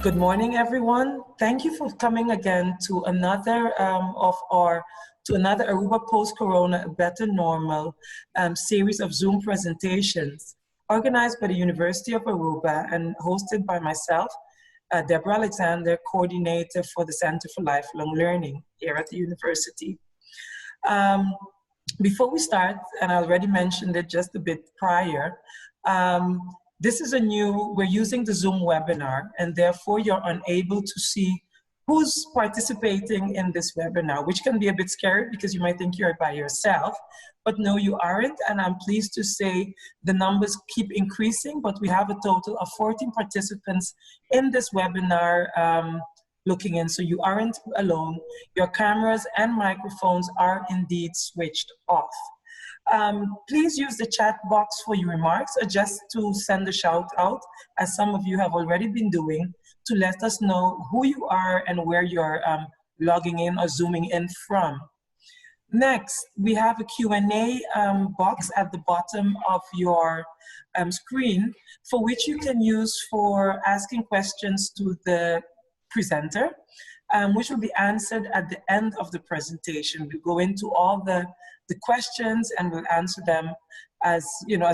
Good morning, everyone. Thank you for coming again to another another Aruba Post Corona, A Better Normal series of Zoom presentations organized by the University of Aruba and hosted by myself, Deborah Alexander, coordinator for the Center for Lifelong Learning here at the university. Before we start, and I already mentioned it just a bit prior, this is we're using the Zoom webinar, and therefore you're unable to see who's participating in this webinar, which can be a bit scary because you might think you're by yourself, but no, you aren't. And I'm pleased to say the numbers keep increasing, but we have a total of 14 participants in this webinar looking in, so you aren't alone. Your cameras and microphones are indeed switched off. Please use the chat box for your remarks or just to send a shout out, as some of you have already been doing, to let us know who you are and where you're logging in or zooming in from. Next, we have a Q&A box at the bottom of your screen, for which you can use for asking questions to the presenter, which will be answered at the end of the presentation. We'll go into all the questions and we'll answer them as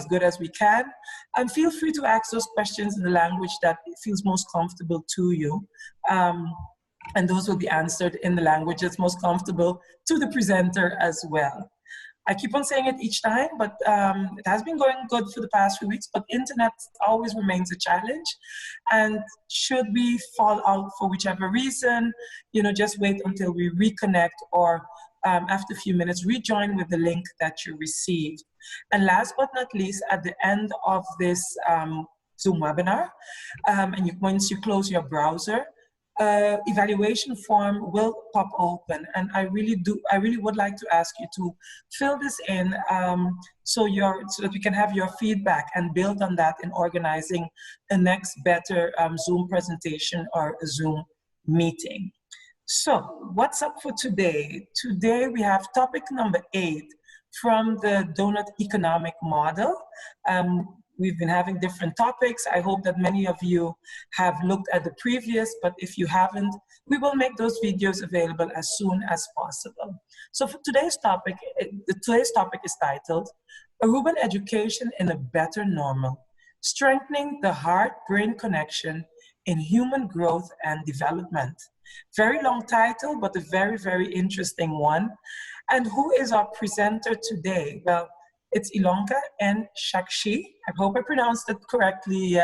good as we can. And feel free to ask those questions in the language that feels most comfortable to you. And those will be answered in the language that's most comfortable to the presenter as well. I keep on saying it each time, but it has been going good for the past few weeks, but internet always remains a challenge. And should we fall out for whichever reason, just wait until we reconnect, or after a few minutes, rejoin with the link that you received. And last but not least, at the end of this Zoom webinar, once you close your browser, evaluation form will pop open, and I really would like to ask you to fill this in so that we can have your feedback and build on that in organizing the next better Zoom presentation or a Zoom meeting. So what's up for today? Today we have topic number 8 from the donut economic model. We've been having different topics. I hope that many of you have looked at the previous, but if you haven't, we will make those videos available as soon as possible. So for today's topic is titled, Aruban Education in a Better Normal, Strengthening the Heart-Brain Connection in Human Growth and Development. Very long title, but a very, very interesting one. And who is our presenter today? Well, it's Ilonka N. Shakshi. I hope I pronounced it correctly,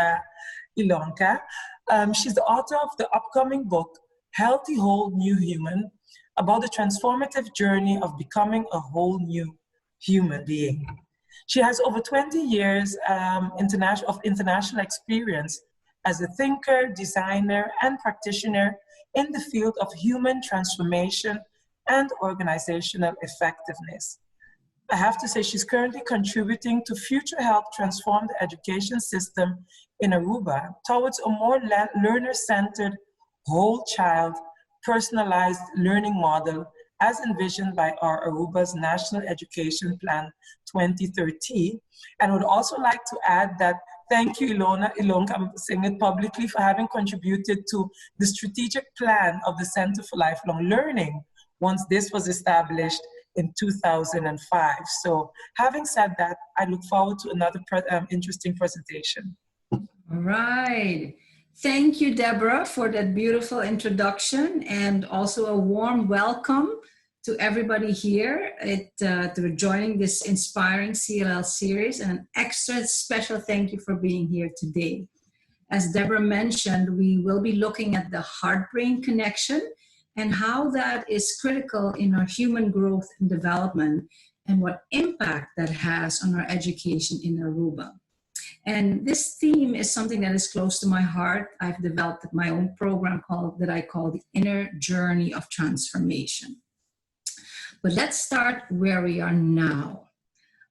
Ilonka. She's the author of the upcoming book, Healthy Whole New Human, about the transformative journey of becoming a whole new human being. She has over 20 years of international experience as a thinker, designer, and practitioner in the field of human transformation and organizational effectiveness. I have to say she's currently contributing to future help transform the education system in Aruba towards a more learner-centered, whole child, personalized learning model as envisioned by our Aruba's National Education Plan 2030. And I would also like to add that thank you, Ilonka, I'm saying it publicly, for having contributed to the strategic plan of the Center for Lifelong Learning once this was established in 2005. So having said that, I look forward to another interesting presentation. All right. Thank you, Deborah, for that beautiful introduction, and also a warm welcome to everybody here to joining this inspiring CLL series, and an extra special thank you for being here today. As Deborah mentioned, we will be looking at the heart-brain connection and how that is critical in our human growth and development, and what impact that has on our education in Aruba. And this theme is something that is close to my heart. I've developed my own program that I call the Inner Journey of Transformation. But let's start where we are now.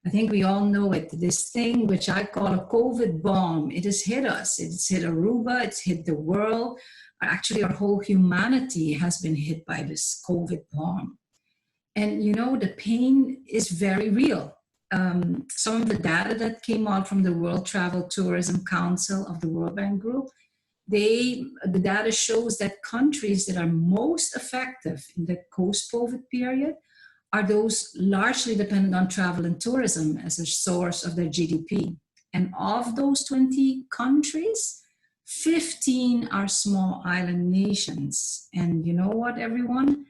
I think we all know it, this thing which I call a COVID bomb. It has hit us, it's hit Aruba, it's hit the world. Actually, our whole humanity has been hit by this COVID bomb. And the pain is very real. Some of the data that came out from the World Travel Tourism Council of the World Bank Group The data shows that countries that are most effective in the post-COVID period are those largely dependent on travel and tourism as a source of their GDP. And of those 20 countries, 15 are small island nations. And you know what, everyone?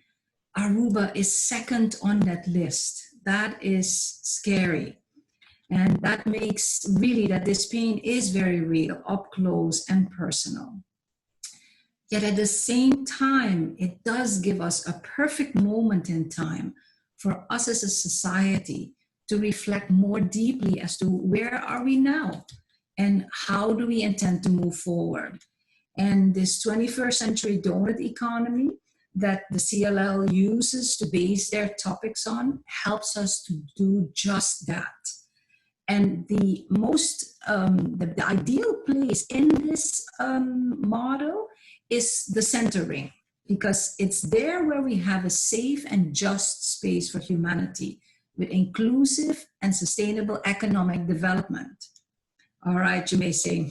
Aruba is second on that list. That is scary. And that makes really that this pain is very real, up close and personal. Yet at the same time, it does give us a perfect moment in time for us as a society to reflect more deeply as to where are we now and how do we intend to move forward. And this 21st century donut economy that the CLL uses to base their topics on helps us to do just that. And the most, the ideal place in this model is the centering, because it's there where we have a safe and just space for humanity with inclusive and sustainable economic development. All right, you may say,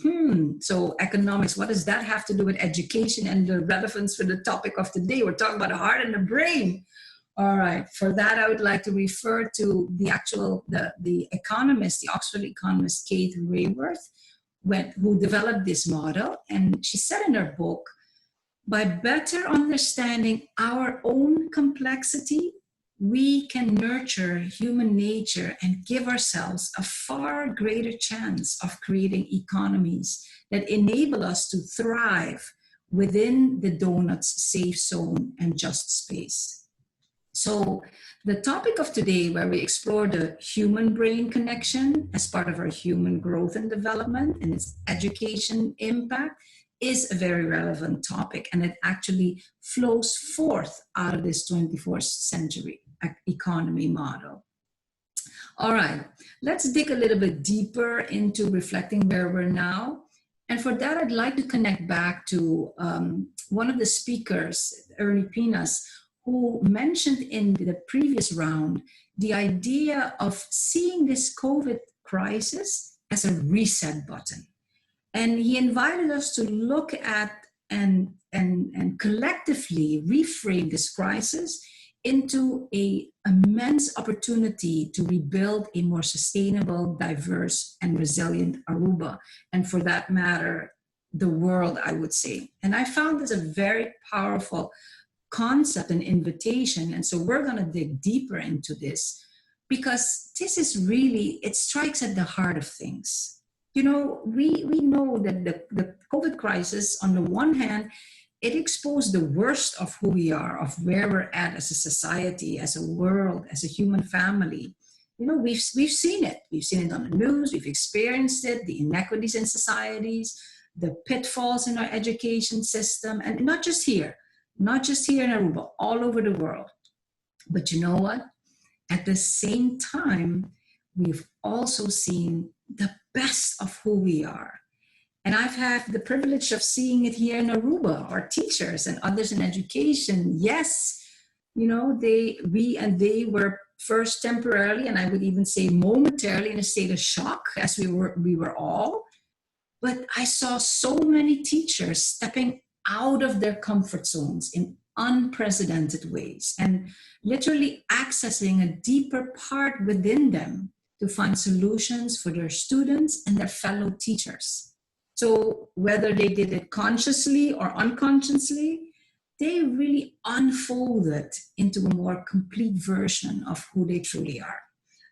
so economics, what does that have to do with education and the relevance for the topic of today? We're talking about the heart and the brain. All right, for that, I would like to refer to the economist, the Oxford economist, Kate Raworth, who developed this model. And she said in her book, by better understanding our own complexity, we can nurture human nature and give ourselves a far greater chance of creating economies that enable us to thrive within the donut's safe zone and just space. So the topic of today, where we explore the human-brain connection as part of our human growth and development and its education impact, is a very relevant topic, and it actually flows forth out of this 21st century economy model. All right, let's dig a little bit deeper into reflecting where we're now. And for that, I'd like to connect back to one of the speakers, Ernie Pinas, who mentioned in the previous round the idea of seeing this COVID crisis as a reset button. And he invited us to look at and collectively reframe this crisis into an immense opportunity to rebuild a more sustainable, diverse, and resilient Aruba. And for that matter, the world, I would say. And I found this a very powerful concept and invitation. And so we're going to dig deeper into this, because this is really, it strikes at the heart of things. You know, we know that the COVID crisis, on the one hand, it exposed the worst of who we are, of where we're at as a society, as a world, as a human family. You know, we've seen it. We've seen it on the news. We've experienced it, the inequities in societies, the pitfalls in our education system, and not just here in Aruba, all over the world. But you know what? At the same time, we've also seen the best of who we are. And I've had the privilege of seeing it here in Aruba, our teachers and others in education. Yes, you know, they were first temporarily, and I would even say momentarily, in a state of shock, as we were all. But I saw so many teachers stepping out of their comfort zones in unprecedented ways and literally accessing a deeper part within them to find solutions for their students and their fellow teachers. So whether they did it consciously or unconsciously, they really unfolded into a more complete version of who they truly are.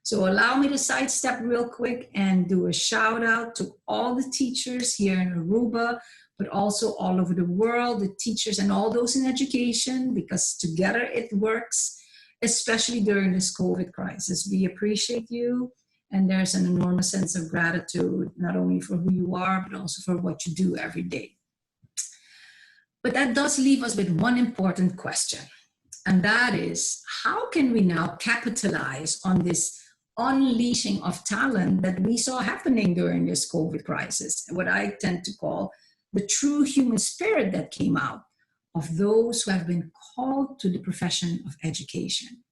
So allow me to sidestep real quick and do a shout out to all the teachers here in Aruba, but also all over the world, the teachers and all those in education, because together it works, especially during this COVID crisis. We appreciate you. And there's an enormous sense of gratitude, not only for who you are, but also for what you do every day. But that does leave us with one important question. And that is, how can we now capitalize on this unleashing of talent that we saw happening during this COVID crisis? What I tend to call the true human spirit that came out of those who have been called to the profession of education.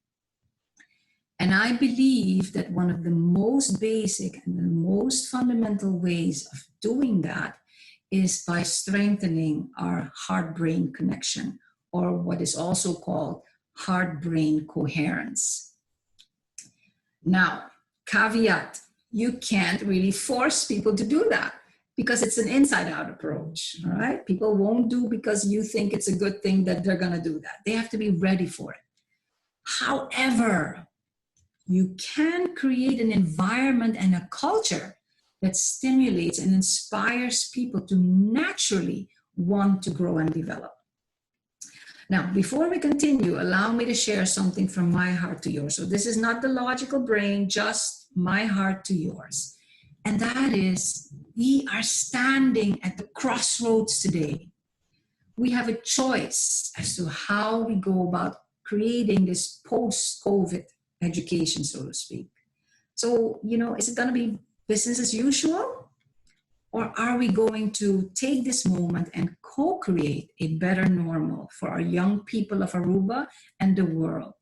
And I believe that one of the most basic and the most fundamental ways of doing that is by strengthening our heart-brain connection, or what is also called heart-brain coherence. Now, caveat, you can't really force people to do that because it's an inside-out approach, all right? People won't do because you think it's a good thing that they're gonna do that. They have to be ready for it. However, you can create an environment and a culture that stimulates and inspires people to naturally want to grow and develop. Now, before we continue, allow me to share something from my heart to yours. So this is not the logical brain, just my heart to yours. And that is, we are standing at the crossroads today. We have a choice as to how we go about creating this post-COVID education, so to speak. So, is it going to be business as usual? Or are we going to take this moment and co-create a better normal for our young people of Aruba and the world?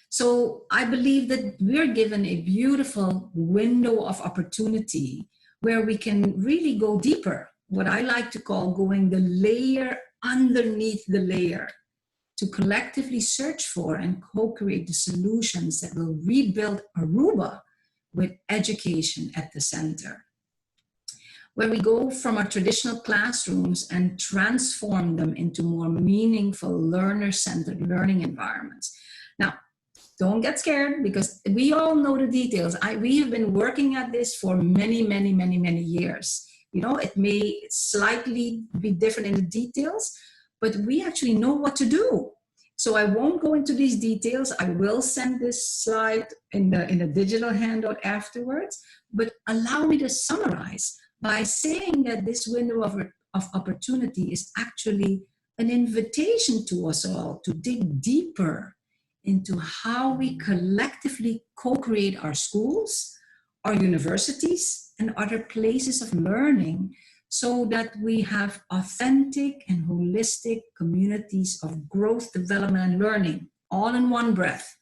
So I believe that we're given a beautiful window of opportunity where we can really go deeper, what I like to call going the layer underneath the layer, to collectively search for and co-create the solutions that will rebuild Aruba with education at the center. Where we go from our traditional classrooms and transform them into more meaningful learner-centered learning environments. Now, don't get scared because we all know the details. We have been working at this for many, many, many, many years. It may slightly be different in the details, but we actually know what to do. So I won't go into these details. I will send this slide in a digital handout afterwards, but allow me to summarize by saying that this window of opportunity is actually an invitation to us all to dig deeper into how we collectively co-create our schools, our universities, and other places of learning so that we have authentic and holistic communities of growth, development, and learning, all in one breath,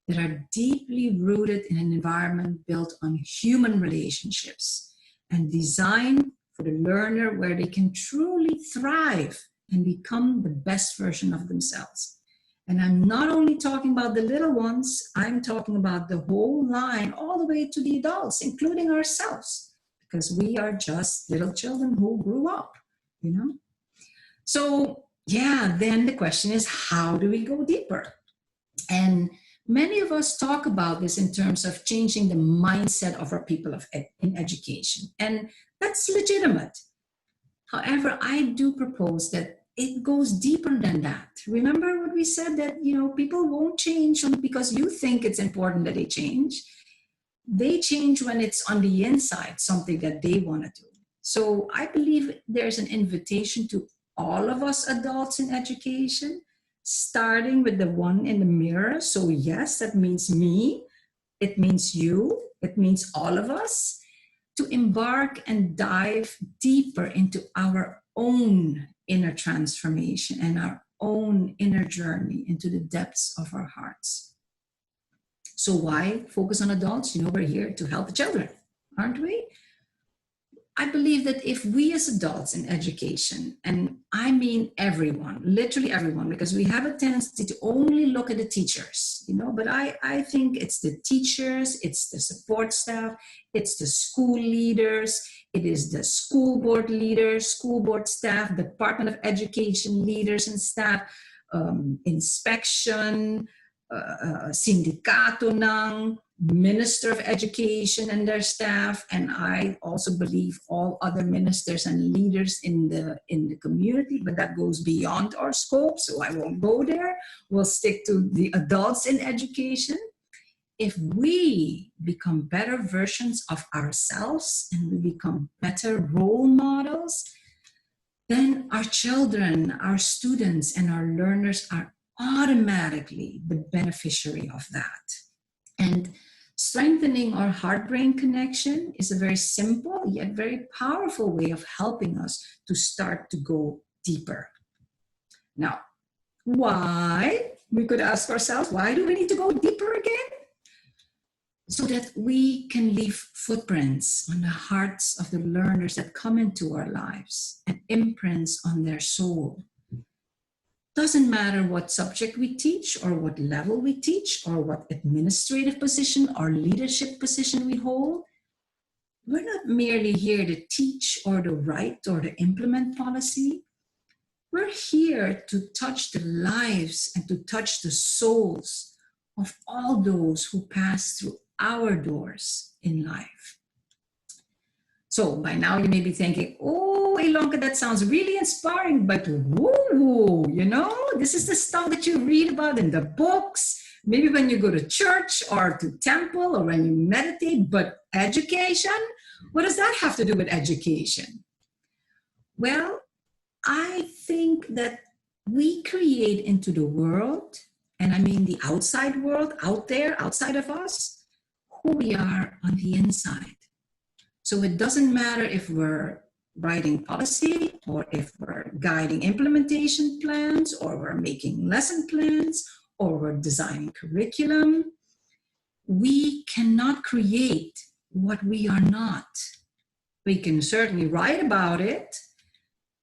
that are deeply rooted in an environment built on human relationships and designed for the learner where they can truly thrive and become the best version of themselves. And I'm not only talking about the little ones, I'm talking about the whole line, all the way to the adults, including ourselves, because we are just little children who grew up, So then the question is, how do we go deeper? And many of us talk about this in terms of changing the mindset of our people in education. And that's legitimate. However, I do propose that it goes deeper than that. Remember what we said, that people won't change because you think it's important that they change. They change when it's on the inside, something that they want to do. So I believe there's an invitation to all of us adults in education, starting with the one in the mirror. So yes, that means me, it means you, it means all of us, to embark and dive deeper into our own inner transformation and our own inner journey into the depths of our hearts. So why focus on adults? We're here to help the children, aren't we? I believe that if we as adults in education, and I mean everyone, literally everyone, because we have a tendency to only look at the teachers, but I think it's the teachers, it's the support staff, it's the school leaders, it is the school board leaders, school board staff, Department of Education leaders and staff, inspection, sindicato ng Minister of Education and their staff, and I also believe all other ministers and leaders in the community, but that goes beyond our scope, so I won't go there. We'll stick to the adults in education. If we become better versions of ourselves and we become better role models, then our children, our students, and our learners are automatically the beneficiary of that. And strengthening our heart-brain connection is a very simple yet very powerful way of helping us to start to go deeper. Now, why? We could ask ourselves, why do we need to go deeper again? so that we can leave footprints on the hearts of the learners that come into our lives and imprints on their soul. Doesn't matter what subject we teach or what level we teach or what administrative position or leadership position we hold. We're not merely here to teach or to write or to implement policy. We're here to touch the lives and to touch the souls of all those who pass through our doors in life. So by now you may be thinking, oh, Ilonka, that sounds really inspiring, but woo, you know, this is the stuff that you read about in the books, maybe when you go to church or to temple or when you meditate, but education, what does that have to do with education? Well, I think that we create into the world, and I mean the outside world, out there, outside of us, who we are on the inside. So it doesn't matter if we're writing policy or if we're guiding implementation plans or we're making lesson plans or we're designing curriculum. We cannot create what we are not. We can certainly write about it,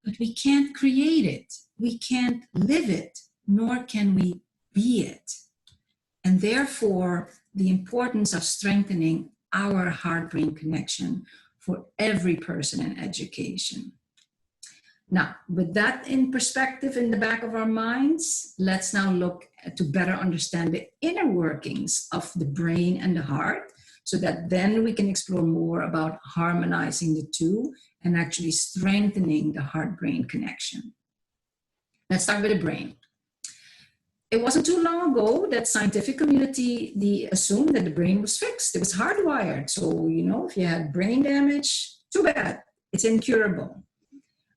but we can't create it. We can't live it, nor can we be it. And therefore, the importance of strengthening our heart-brain connection for every person in education. Now, with that in perspective in the back of our minds, let's now look to better understand the inner workings of the brain and the heart, so that then we can explore more about harmonizing the two and actually strengthening the heart-brain connection. Let's start with the brain. It wasn't too long ago that scientific community, they assumed that the brain was fixed. It was hardwired. So, you know, if you had brain damage, too bad. It's incurable.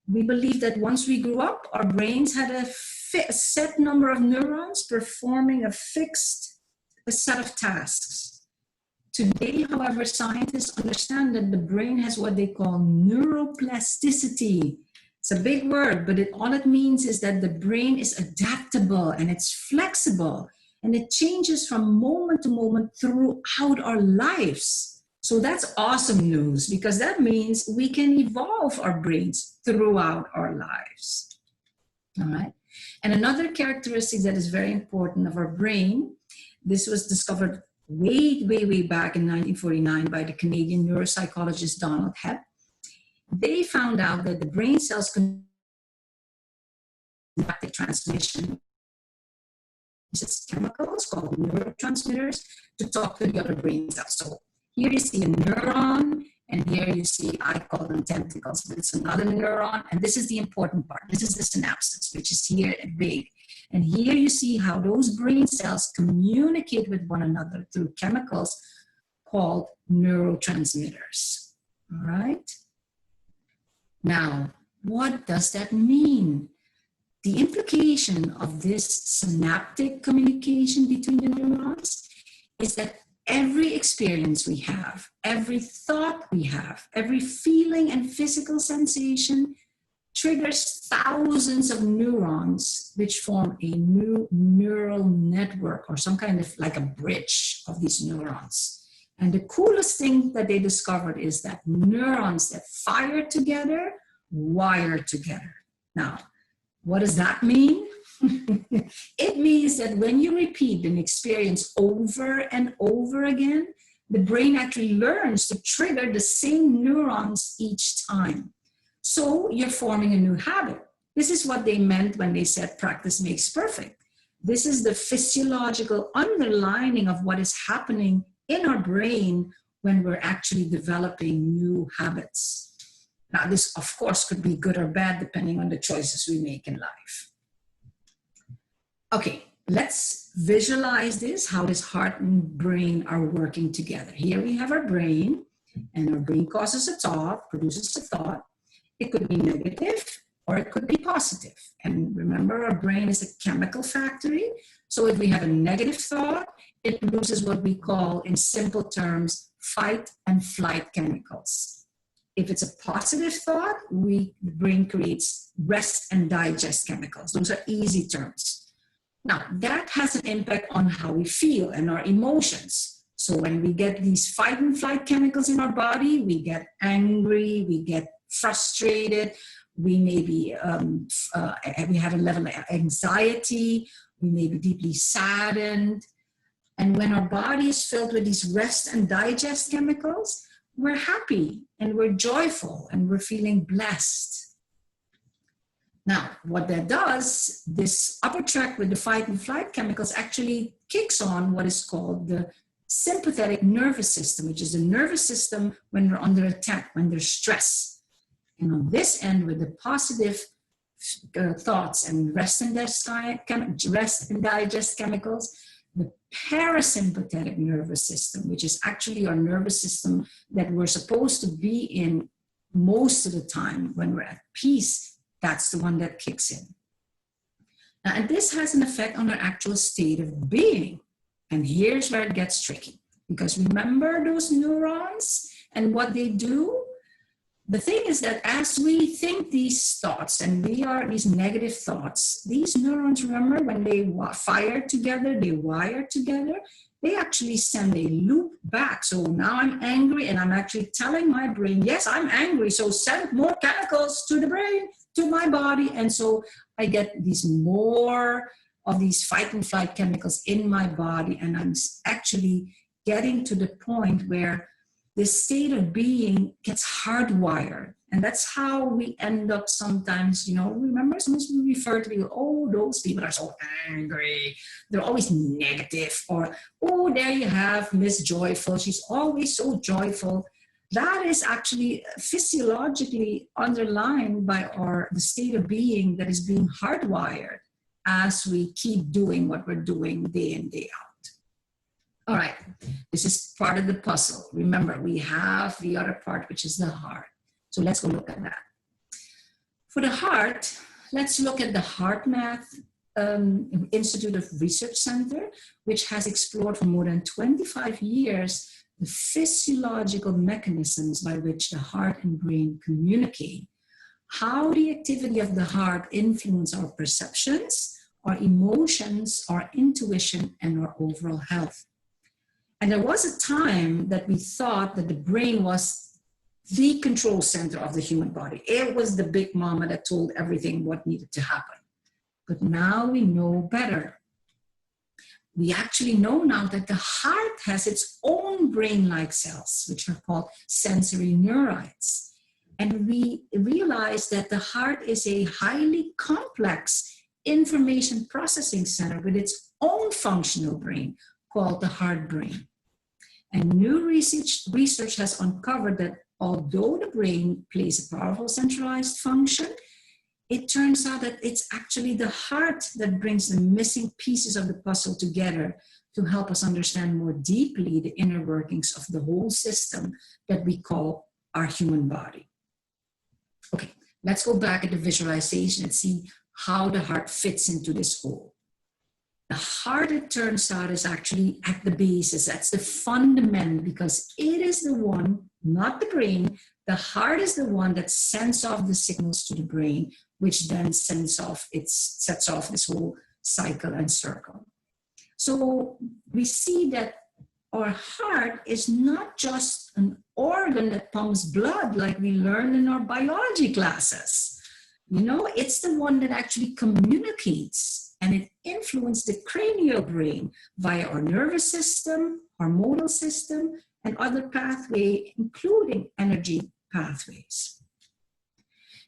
We believe that once we grew up, our brains had a set number of neurons performing a set of tasks. Today, however, scientists understand that the brain has what they call neuroplasticity. It's a big word, but all it means is that the brain is adaptable and it's flexible and it changes from moment to moment throughout our lives. So that's awesome news, because that means we can evolve our brains throughout our lives. All right. And another characteristic that is very important of our brain, this was discovered way back in 1949 by the Canadian neuropsychologist Donald Hebb. They found out that the brain cells conduct transmission chemicals called neurotransmitters to talk to the other brain cells. So here you see a neuron, and here you see, I call them tentacles, but it's another neuron, and this is the important part. This is the synapses, which is here and big. And here you see how those brain cells communicate with one another through chemicals called neurotransmitters. All right? Now, what does that mean? The implication of this synaptic communication between the neurons is that every experience we have, every thought we have, every feeling and physical sensation triggers thousands of neurons, which form a new neural network or some kind of like a bridge of these neurons. And the coolest thing that they discovered is that neurons that fire together, wire together. Now, what does that mean? It means that when you repeat an experience over and over again, the brain actually learns to trigger the same neurons each time. So you're forming a new habit. This is what they meant when they said practice makes perfect. This is the physiological underlining of what is happening in our brain when we're actually developing new habits. Now, this, of course, could be good or bad depending on the choices we make in life. Okay, let's visualize this, how this heart and brain are working together. Here we have our brain, and our brain causes a thought, produces a thought. It could be negative or it could be positive. And remember, our brain is a chemical factory. So if we have a negative thought, it produces what we call, in simple terms, fight and flight chemicals. If it's a positive thought, the brain creates rest and digest chemicals. Those are easy terms. Now, that has an impact on how we feel and our emotions. So when we get these fight and flight chemicals in our body, we get angry, we get frustrated, we may be, we have a level of anxiety, we may be deeply saddened. And when our body is filled with these rest and digest chemicals, we're happy and we're joyful and we're feeling blessed. Now, what that does, this upper tract with the fight and flight chemicals actually kicks on what is called the sympathetic nervous system, which is the nervous system when we're under attack, when there's stress. And on this end, with the positive thoughts and rest and digest chemicals, the parasympathetic nervous system, which is actually our nervous system that we're supposed to be in most of the time when we're at peace, that's the one that kicks in. Now, and this has an effect on our actual state of being. And here's where it gets tricky. Because remember those neurons and what they do? The thing is that as we think these thoughts, and these negative thoughts, these neurons, remember, when they fire together, they wire together, they actually send a loop back. So now I'm angry and I'm actually telling my brain, yes, I'm angry. So send more chemicals to the brain, to my body. And so I get these more of these fight and flight chemicals in my body. And I'm actually getting to the point where this state of being gets hardwired. And that's how we end up sometimes, remember, sometimes we refer to people, oh, those people are so angry. They're always negative. Or, oh, there you have Miss Joyful. She's always so joyful. That is actually physiologically underlined by the state of being that is being hardwired as we keep doing what we're doing day in, day out. All right, this is part of the puzzle. Remember, we have the other part, which is the heart. So let's go look at that. For the heart, let's look at the HeartMath Institute of Research Center, which has explored for more than 25 years the physiological mechanisms by which the heart and brain communicate, how the activity of the heart influence our perceptions, our emotions, our intuition, and our overall health. And there was a time that we thought that the brain was the control center of the human body. It was the big mama that told everything what needed to happen. But now we know better. We actually know now that the heart has its own brain-like cells, which are called sensory neurites. And we realize that the heart is a highly complex information processing center with its own functional brain called the heart brain. And new research has uncovered that although the brain plays a powerful centralized function, it turns out that it's actually the heart that brings the missing pieces of the puzzle together to help us understand more deeply the inner workings of the whole system that we call our human body. Okay, let's go back at the visualization and see how the heart fits into this whole. The heart, it turns out, is actually at the basis. That's the fundament, because it is the one, not the brain. The heart is the one that sends off the signals to the brain, which then sets off this whole cycle and circle. So we see that our heart is not just an organ that pumps blood like we learned in our biology classes. It's the one that actually communicates, and it influences the cranial brain via our nervous system, hormonal system, and other pathways, including energy pathways.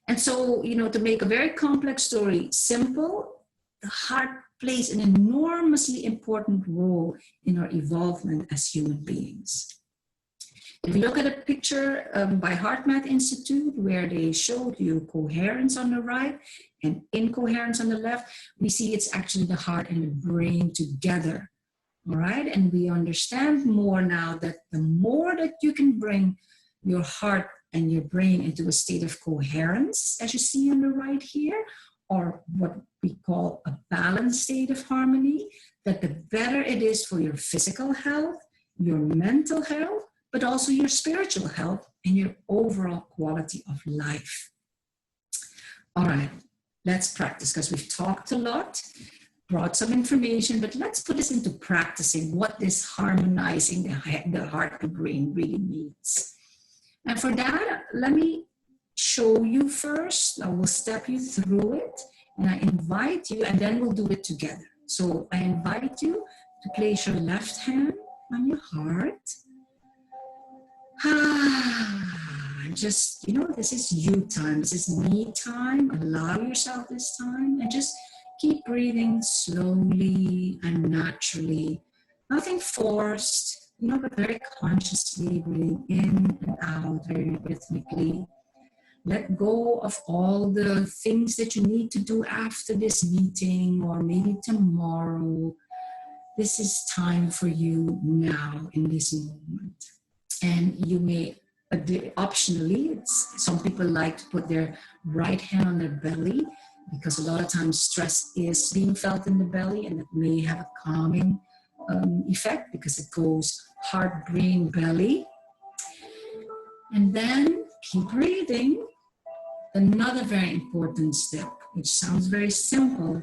And so, to make a very complex story simple, the heart plays an enormously important role in our evolvement as human beings. If you look at a picture by HeartMath Institute, where they showed you coherence on the right and incoherence on the left, we see it's actually the heart and the brain together. All right, and we understand more now that the more that you can bring your heart and your brain into a state of coherence, as you see on the right here, or what we call a balanced state of harmony, that the better it is for your physical health, your mental health, but also your spiritual health and your overall quality of life. All right, let's practice, because we've talked a lot. brought some information, but let's put this into practicing what this harmonizing the heart and brain really means. And for that, let me show you first. I will step you through it, and I invite you, and then we'll do it together. So I invite you to place your left hand on your heart. Just, this is you time. This is me time. Allow yourself this time, and just keep breathing slowly and naturally. Nothing forced, but very consciously breathing in and out very rhythmically. Let go of all the things that you need to do after this meeting or maybe tomorrow. This is time for you now in this moment. And you may, optionally, some people like to put their right hand on their belly because a lot of times stress is being felt in the belly, and it may have a calming effect because it goes heart, brain, belly. And then keep breathing. Another very important step, which sounds very simple,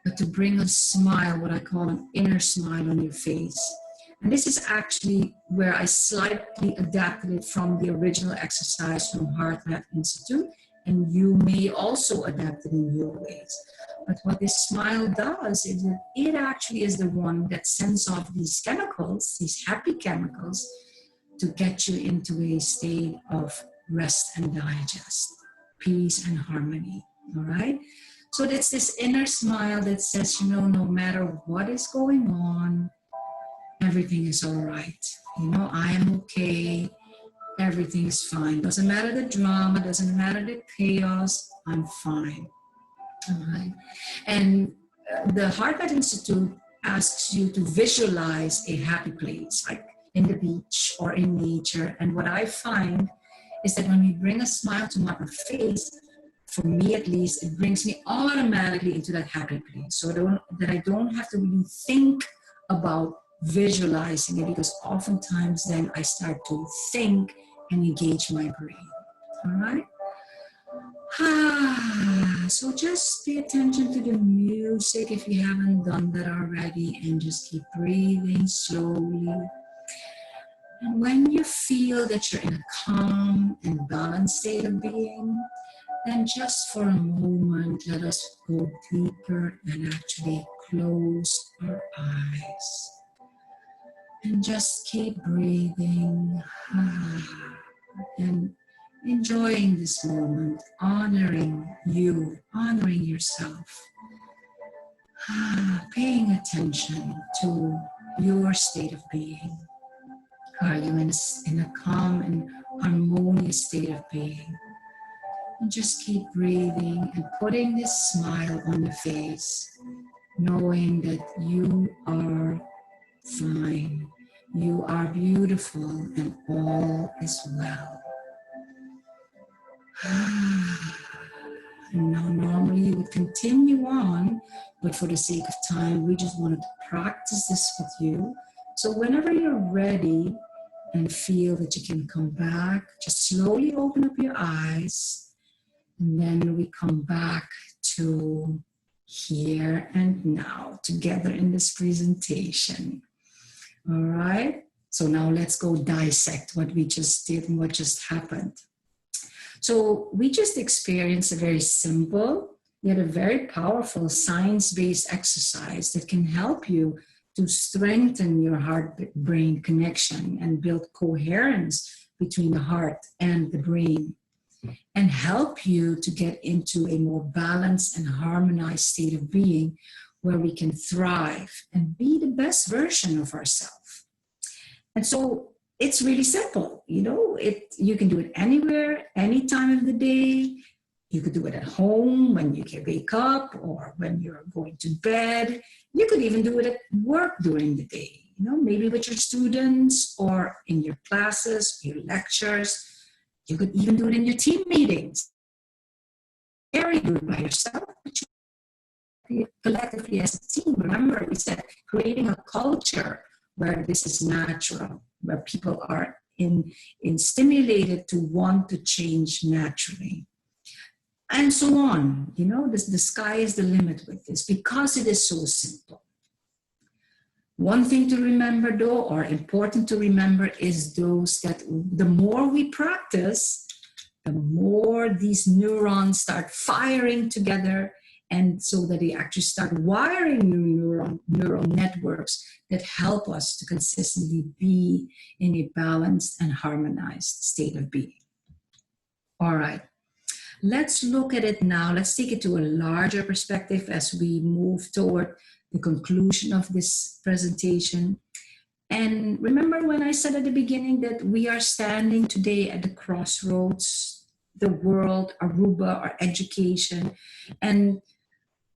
but to bring a smile, what I call an inner smile on your face. And this is actually where I slightly adapted it from the original exercise from Heart Math Institute, and you may also adapt it in your ways. But what this smile does is that it actually is the one that sends off these chemicals, these happy chemicals, to get you into a state of rest and digest, peace and harmony, all right? So that's this inner smile that says, no matter what is going on, everything is all right. I am okay. Everything is fine. Doesn't matter the drama, doesn't matter the chaos, I'm fine. All right. And the Heart Math Institute asks you to visualize a happy place, like in the beach or in nature. And what I find is that when we bring a smile to my face, for me at least, it brings me automatically into that happy place. So that I don't have to really think about visualizing it, because oftentimes then I start to think and engage my brain. All right? So just pay attention to the music if you haven't done that already, and just keep breathing slowly. And when you feel that you're in a calm and balanced state of being, then just for a moment, let us go deeper and actually close our eyes. And just keep breathing and enjoying this moment, honoring you, honoring yourself, paying attention to your state of being. Are you in a calm and harmonious state of being? And just keep breathing and putting this smile on the face, knowing that you are fine, you are beautiful, and all is well. And now normally you would continue on, but for the sake of time, we just wanted to practice this with you. So whenever you're ready and feel that you can come back, just slowly open up your eyes. And then we come back to here and now together in this presentation. All right. So now let's go dissect what we just did and what just happened. So we just experienced a very simple, yet a very powerful science-based exercise that can help you to strengthen your heart-brain connection and build coherence between the heart and the brain, and help you to get into a more balanced and harmonized state of being where we can thrive and be the best version of ourselves. And so it's really simple, you can do it anywhere, any time of the day. You could do it at home when you can wake up or when you're going to bed. You could even do it at work during the day, maybe with your students or in your classes, your lectures. You could even do it in your team meetings. Very good by yourself, but you collectively as a team. Remember, we said creating a culture where this is natural, where people are stimulated to want to change naturally. and so on. You know, the sky is the limit with this because it is so simple. One thing to remember though, or important to remember, is those that the more we practice, the more these neurons start firing together, and so that they actually start wiring new neural networks that help us to consistently be in a balanced and harmonized state of being. All right, let's look at it now. Let's take it to a larger perspective as we move toward the conclusion of this presentation. And remember when I said at the beginning that we are standing today at the crossroads, the world, Aruba, our education, and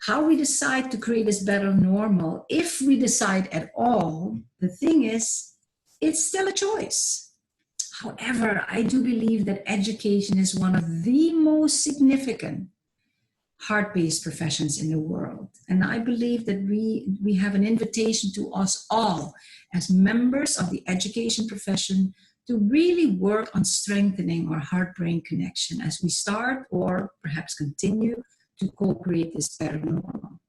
how we decide to create this better normal, if we decide at all. The thing is, it's still a choice. However, I do believe that education is one of the most significant heart-based professions in the world. And I believe that we have an invitation to us all as members of the education profession to really work on strengthening our heart-brain connection as we start or perhaps continue to co-create this better normal.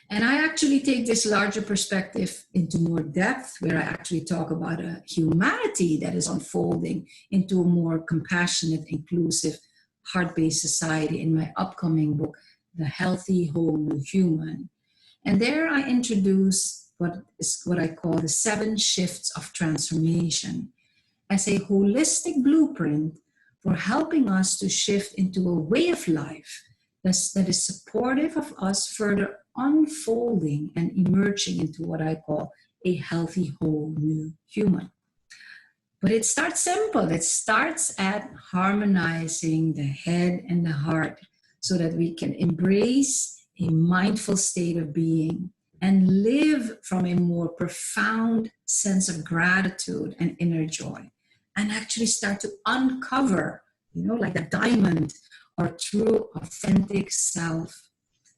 And I actually take this larger perspective into more depth, where I actually talk about a humanity that is unfolding into a more compassionate, inclusive, heart-based society in my upcoming book, The Healthy Whole New Human. And there I introduce what I call the 7 shifts of transformation as a holistic blueprint for helping us to shift into a way of life that is supportive of us further unfolding and emerging into what I call a healthy whole new human. But it starts simple. It starts at harmonizing the head and the heart so that we can embrace a mindful state of being and live from a more profound sense of gratitude and inner joy, and actually start to uncover, like the diamond, our true authentic self,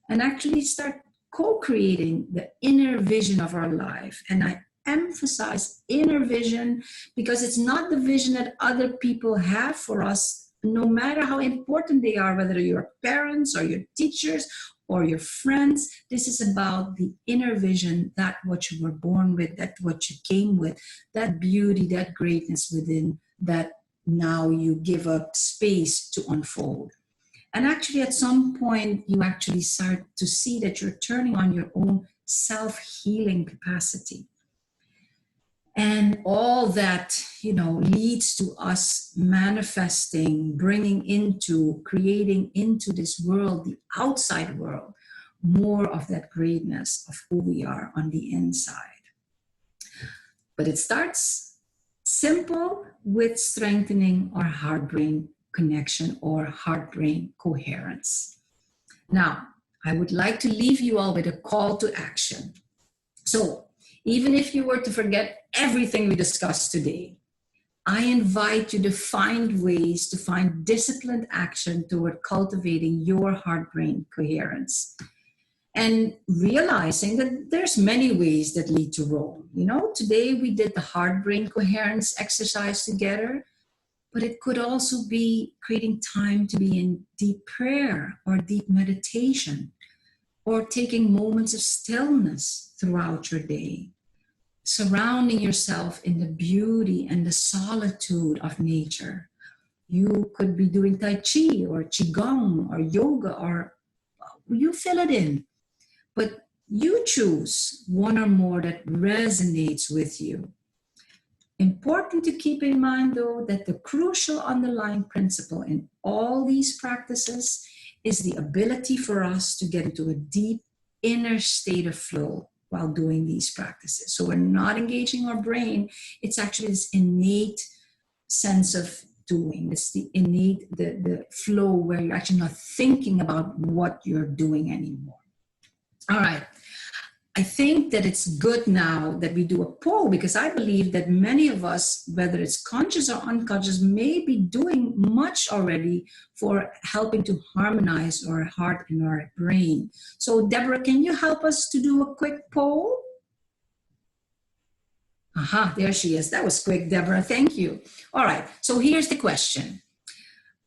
and actually start co-creating the inner vision of our life. And I emphasize inner vision because it's not the vision that other people have for us, no matter how important they are, whether your parents or your teachers or your friends. This is about the inner vision, that what you were born with, that what you came with, that beauty, that greatness within, that now you give up space to unfold. And actually at some point you actually start to see that you're turning on your own self-healing capacity. And all that, leads to us manifesting, bringing into, creating into this world, the outside world, more of that greatness of who we are on the inside. But it starts simple with strengthening our heart-brain connection or heart-brain coherence. Now, I would like to leave you all with a call to action. So, even if you were to forget everything we discussed today, I invite you to find ways to find disciplined action toward cultivating your heart-brain coherence. And realizing that there's many ways that lead to Rome. Today we did the heart-brain coherence exercise together, but it could also be creating time to be in deep prayer or deep meditation, or taking moments of stillness throughout your day, surrounding yourself in the beauty and the solitude of nature. You could be doing Tai Chi or Qigong or yoga, or you fill it in. But you choose one or more that resonates with you. Important to keep in mind, though, that the crucial underlying principle in all these practices is the ability for us to get into a deep inner state of flow while doing these practices. So we're not engaging our brain. It's actually this innate sense of doing. It's the innate, the flow where you're actually not thinking about what you're doing anymore. All right. I think that it's good now that we do a poll, because I believe that many of us, whether it's conscious or unconscious, may be doing much already for helping to harmonize our heart and our brain. So Deborah, can you help us to do a quick poll? Aha, there she is. That was quick, Deborah. Thank you. All right. So here's the question.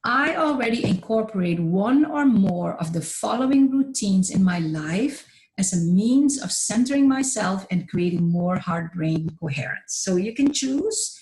I already incorporate one or more of the following routines in my life as a means of centering myself and creating more heart-brain coherence. So you can choose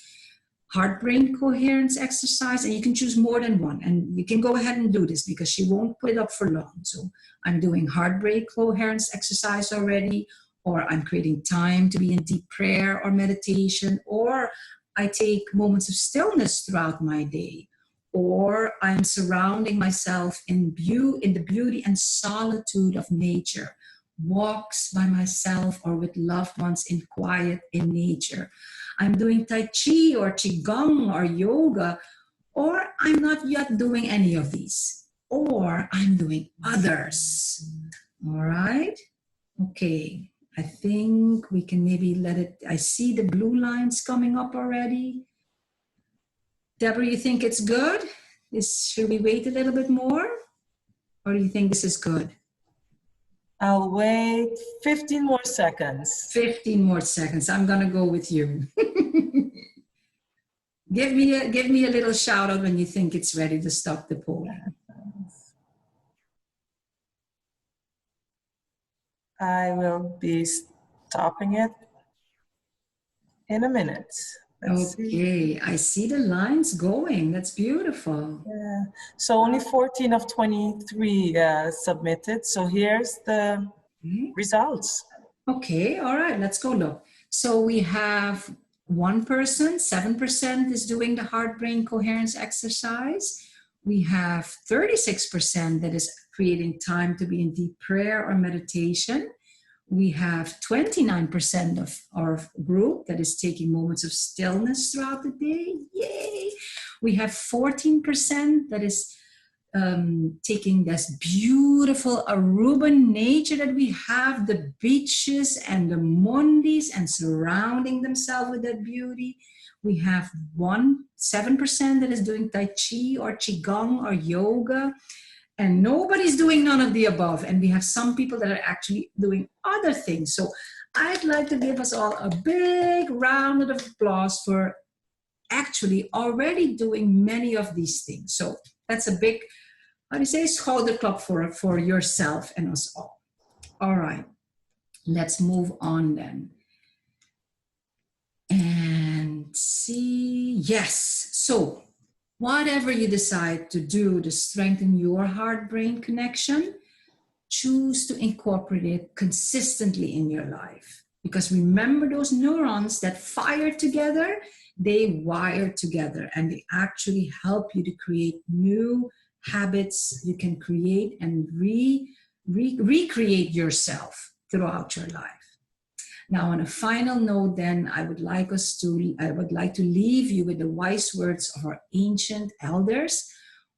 heart-brain coherence exercise, and you can choose more than one. And you can go ahead and do this because she won't put it up for long. So I'm doing heart-brain coherence exercise already, or I'm creating time to be in deep prayer or meditation, or I take moments of stillness throughout my day, or I'm surrounding myself in the beauty and solitude of nature, walks by myself or with loved ones in quiet in nature. I'm doing Tai Chi or Qigong or yoga, or I'm not yet doing any of these, or I'm doing others. All right? Okay, I think we can maybe let it, I see the blue lines coming up already. Deborah, you think it's good? Should we wait a little bit more? Or do you think this is good? I'll wait 15 more seconds. 15 more seconds. I'm gonna go with you. Give me a little shout out when you think it's ready to stop the poll. I will be stopping it in a minute. Let's Okay, see. I see the lines going. That's beautiful. Yeah. So only 14 of 23 submitted. So here's the results. Okay, all right, let's go look. So we have one person, 7% is doing the heart-brain coherence exercise. We have 36% that is creating time to be in deep prayer or meditation. We have 29% of our group that is taking moments of stillness throughout the day. Yay! We have 14% that is taking this beautiful Aruban nature that we have, the beaches and the mundis, and surrounding themselves with that beauty. We have 7% that is doing Tai Chi or Qigong or yoga, and nobody's doing none of the above. And we have some people that are actually doing other things. So I'd like to give us all a big round of applause for actually already doing many of these things. So that's a big, how do you say, shoulder clap for yourself and us all. All right, let's move on then. And see, yes. So whatever you decide to do to strengthen your heart-brain connection, choose to incorporate it consistently in your life. Because remember, those neurons that fire together, they wire together, and they actually help you to create new habits you can create and recreate yourself throughout your life. Now, on a final note, then, I would like to leave you with the wise words of our ancient elders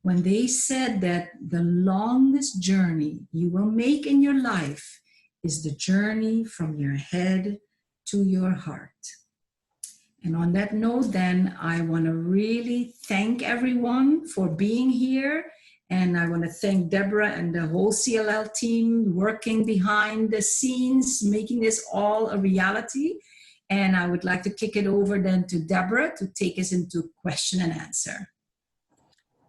when they said that the longest journey you will make in your life is the journey from your head to your heart. And on that note, then, I want to really thank everyone for being here. And I want to thank Deborah and the whole CLL team working behind the scenes, making this all a reality. And I would like to kick it over then to Deborah to take us into question and answer.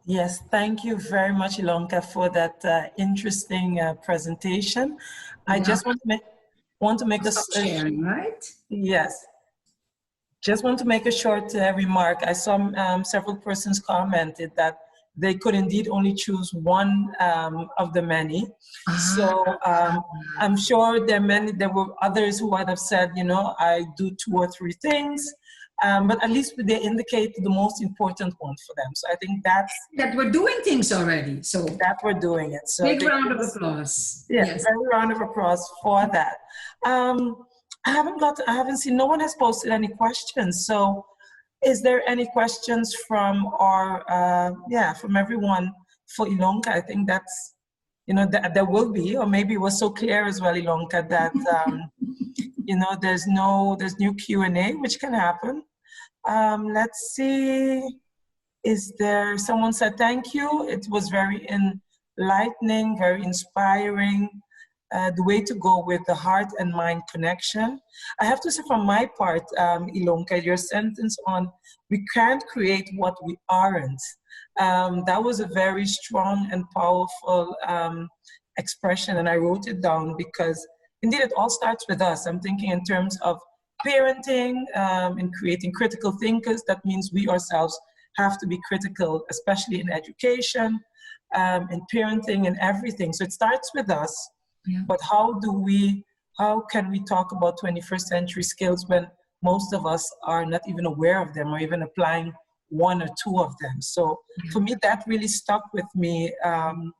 Yes, thank you very much, Ilonka, for that interesting presentation. I just want to make a sharing, right? Yes. Just want to make a short remark. I saw several persons commented that they could indeed only choose one of the many. So I'm sure there were others who might have said, you know, I do 2 or 3 things, but at least they indicate the most important one for them. So I think that we're doing things already. So that we're doing it. So big round of applause. Yes, very round of applause for that. I haven't seen, no one has posted any questions. So is there any questions from from everyone for Ilonka? I think that's, you know, there will be, or maybe it was so clear as well, Ilonka, that, you know, there's new Q&A, which can happen. Let's see, is there, someone said thank you. It was very enlightening, very inspiring. the way to go with the heart and mind connection. I have to say from my part, Ilonka, your sentence on we can't create what we aren't. That was a very strong and powerful expression, and I wrote it down because indeed it all starts with us. I'm thinking in terms of parenting and creating critical thinkers. That means we ourselves have to be critical, especially in education, in parenting and everything. So it starts with us. Yeah. But how can we talk about 21st century skills when most of us are not even aware of them or even applying one or two of them? So for me, that really stuck with me. And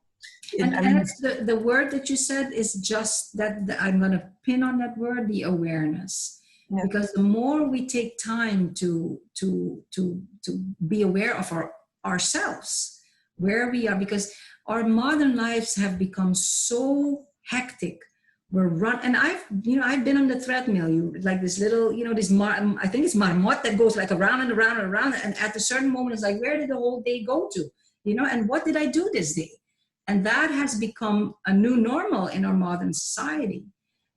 the word that you said is just that, I'm going to pin on that word, the awareness. Yeah. Because the more we take time to be aware of ourselves, where we are, because our modern lives have become so hectic. And I've been on the treadmill, like this little, I think it's marmot that goes like around and around and around. And at a certain moment, it's like, where did the whole day go to? And what did I do this day? And that has become a new normal in our modern society.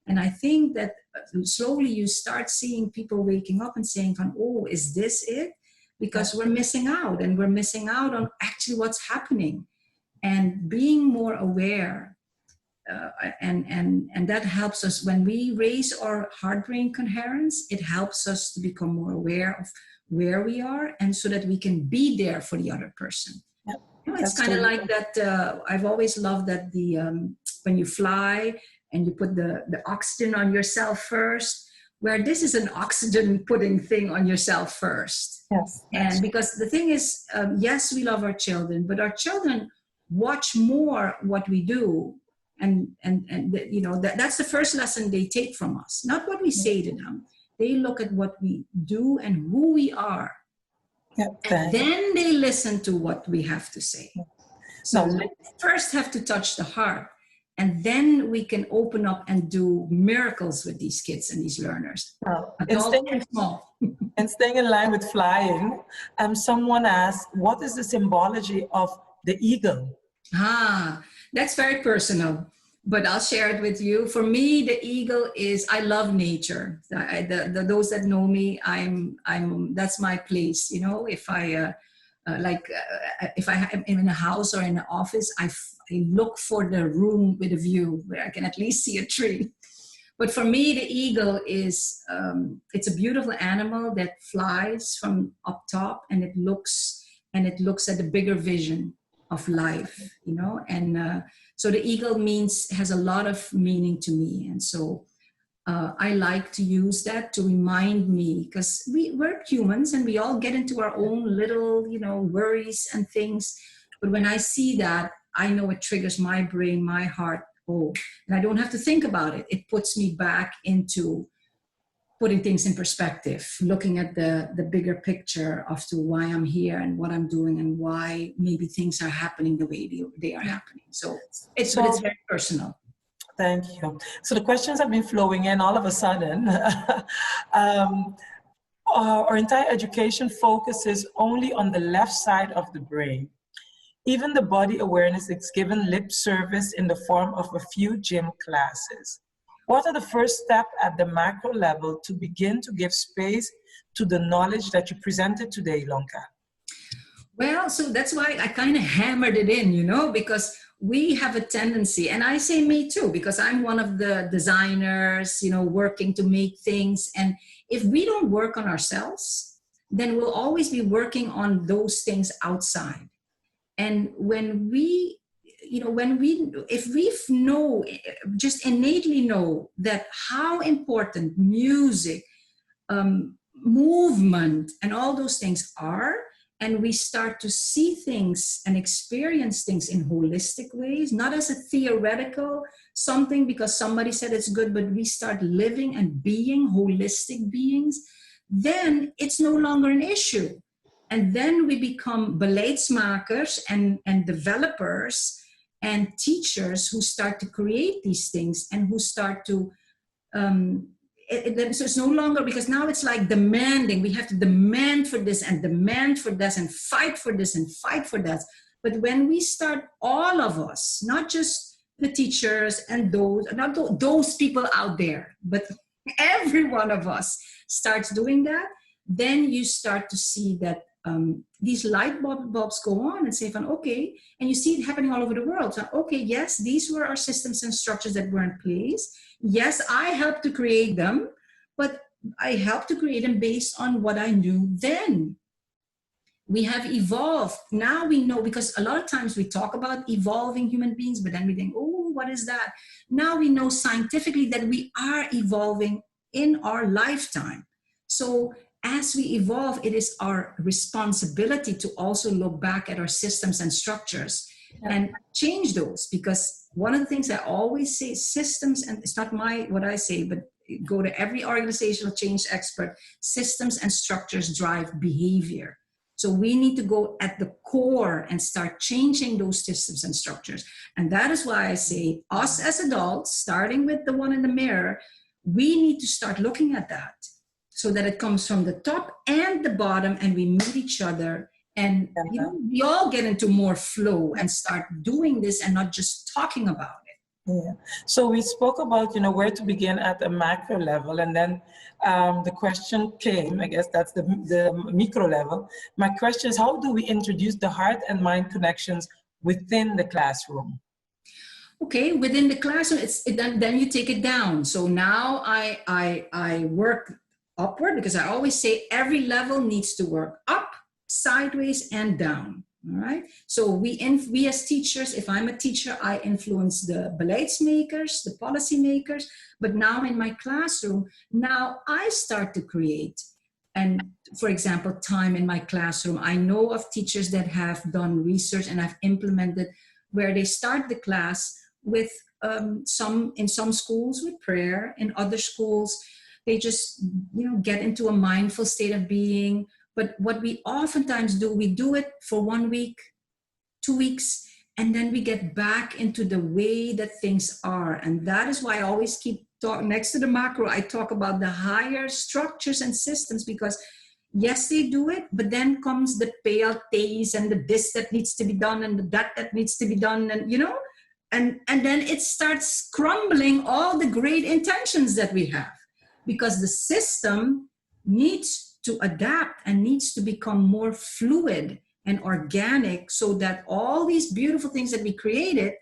And I think that slowly you start seeing people waking up and saying, oh, is this it? Because we're missing out, and we're missing out on actually what's happening. And being more aware, and that helps us when we raise our heart-brain coherence. It helps us to become more aware of where we are, and so that we can be there for the other person. Yep. It's kind of like that. I've always loved that when you fly and you put the oxygen on yourself first, where this is an oxygen putting thing on yourself first. Yes. And because the thing is, yes, we love our children, but our children watch more what we do. And that's the first lesson they take from us, not what we say to them. They look at what we do and who we are. Yep, and then they listen to what we have to say. So we first have to touch the heart, and then we can open up and do miracles with these kids and these learners. And staying in line with flying, someone asked, what is the symbology of the eagle? That's very personal, but I'll share it with you. For me, the eagle is, I love nature. Those that know me, that's my place. If I am in a house or in an office, I look for the room with a view where I can at least see a tree. But for me, the eagle is, it's a beautiful animal that flies from up top, and it looks at the bigger vision of life, and so the eagle has a lot of meaning to me. And so I like to use that to remind me, because we're humans and we all get into our own little, worries and things. But when I see that, I know it triggers my brain, my heart, and I don't have to think about it. It puts me back into putting things in perspective, looking at the bigger picture of to why I'm here and what I'm doing and why maybe things are happening the way they are happening. So it's very personal. Thank you. So the questions have been flowing in all of a sudden. Our entire education focuses only on the left side of the brain. Even the body awareness is given lip service in the form of a few gym classes. What are the first steps at the macro level to begin to give space to the knowledge that you presented today, Ilonka? Well, so that's why I kind of hammered it in, because we have a tendency, and I say me too, because I'm one of the designers, working to make things. And if we don't work on ourselves, then we'll always be working on those things outside. And if we just innately know that how important music, movement, and all those things are, and we start to see things and experience things in holistic ways, not as a theoretical something because somebody said it's good, but we start living and being holistic beings, then it's no longer an issue. And then we become beleidsmakers and developers and teachers who start to create these things and who start to, so it's no longer, because now it's like demanding. We have to demand for this and demand for this and fight for this and fight for that. But when we start, all of us, not just the teachers and those people out there, but every one of us starts doing that, then you start to see that these light bulbs go on and say, okay, and you see it happening all over the world. So, okay, yes, these were our systems and structures that were in place. Yes, I helped to create them, but I helped to create them based on what I knew then. We have evolved. Now we know, because a lot of times we talk about evolving human beings, but then we think, oh, what is that? Now we know scientifically that we are evolving in our lifetime. So as we evolve, it is our responsibility to also look back at our systems and structures and change those. Because one of the things I always say, systems, and it's not what I say, but go to every organizational change expert, systems and structures drive behavior. So we need to go at the core and start changing those systems and structures. And that is why I say us as adults, starting with the one in the mirror, we need to start looking at that so that it comes from the top and the bottom, and we meet each other, and we all get into more flow and start doing this and not just talking about it. Yeah. So we spoke about, where to begin at a macro level, and then the question came, I guess that's the micro level. My question is, how do we introduce the heart and mind connections within the classroom? Okay, within the classroom, then you take it down. So now I work upward, because I always say every level needs to work up, sideways, and down. All right. So we as teachers, if I'm a teacher, I influence the beleidsmakers, the policymakers. But now in my classroom, now I start to create. And for example, time in my classroom, I know of teachers that have done research and have implemented where they start the class with in some schools with prayer, in other schools, they just, get into a mindful state of being. But what we oftentimes do, we do it for 1 week, 2 weeks, and then we get back into the way that things are. And that is why I always keep talking, next to the macro, I talk about the higher structures and systems, because yes, they do it, but then comes the PLTs and the this that needs to be done and the that needs to be done, and and then it starts crumbling all the great intentions that we have, because the system needs to adapt and needs to become more fluid and organic, so that all these beautiful things that we created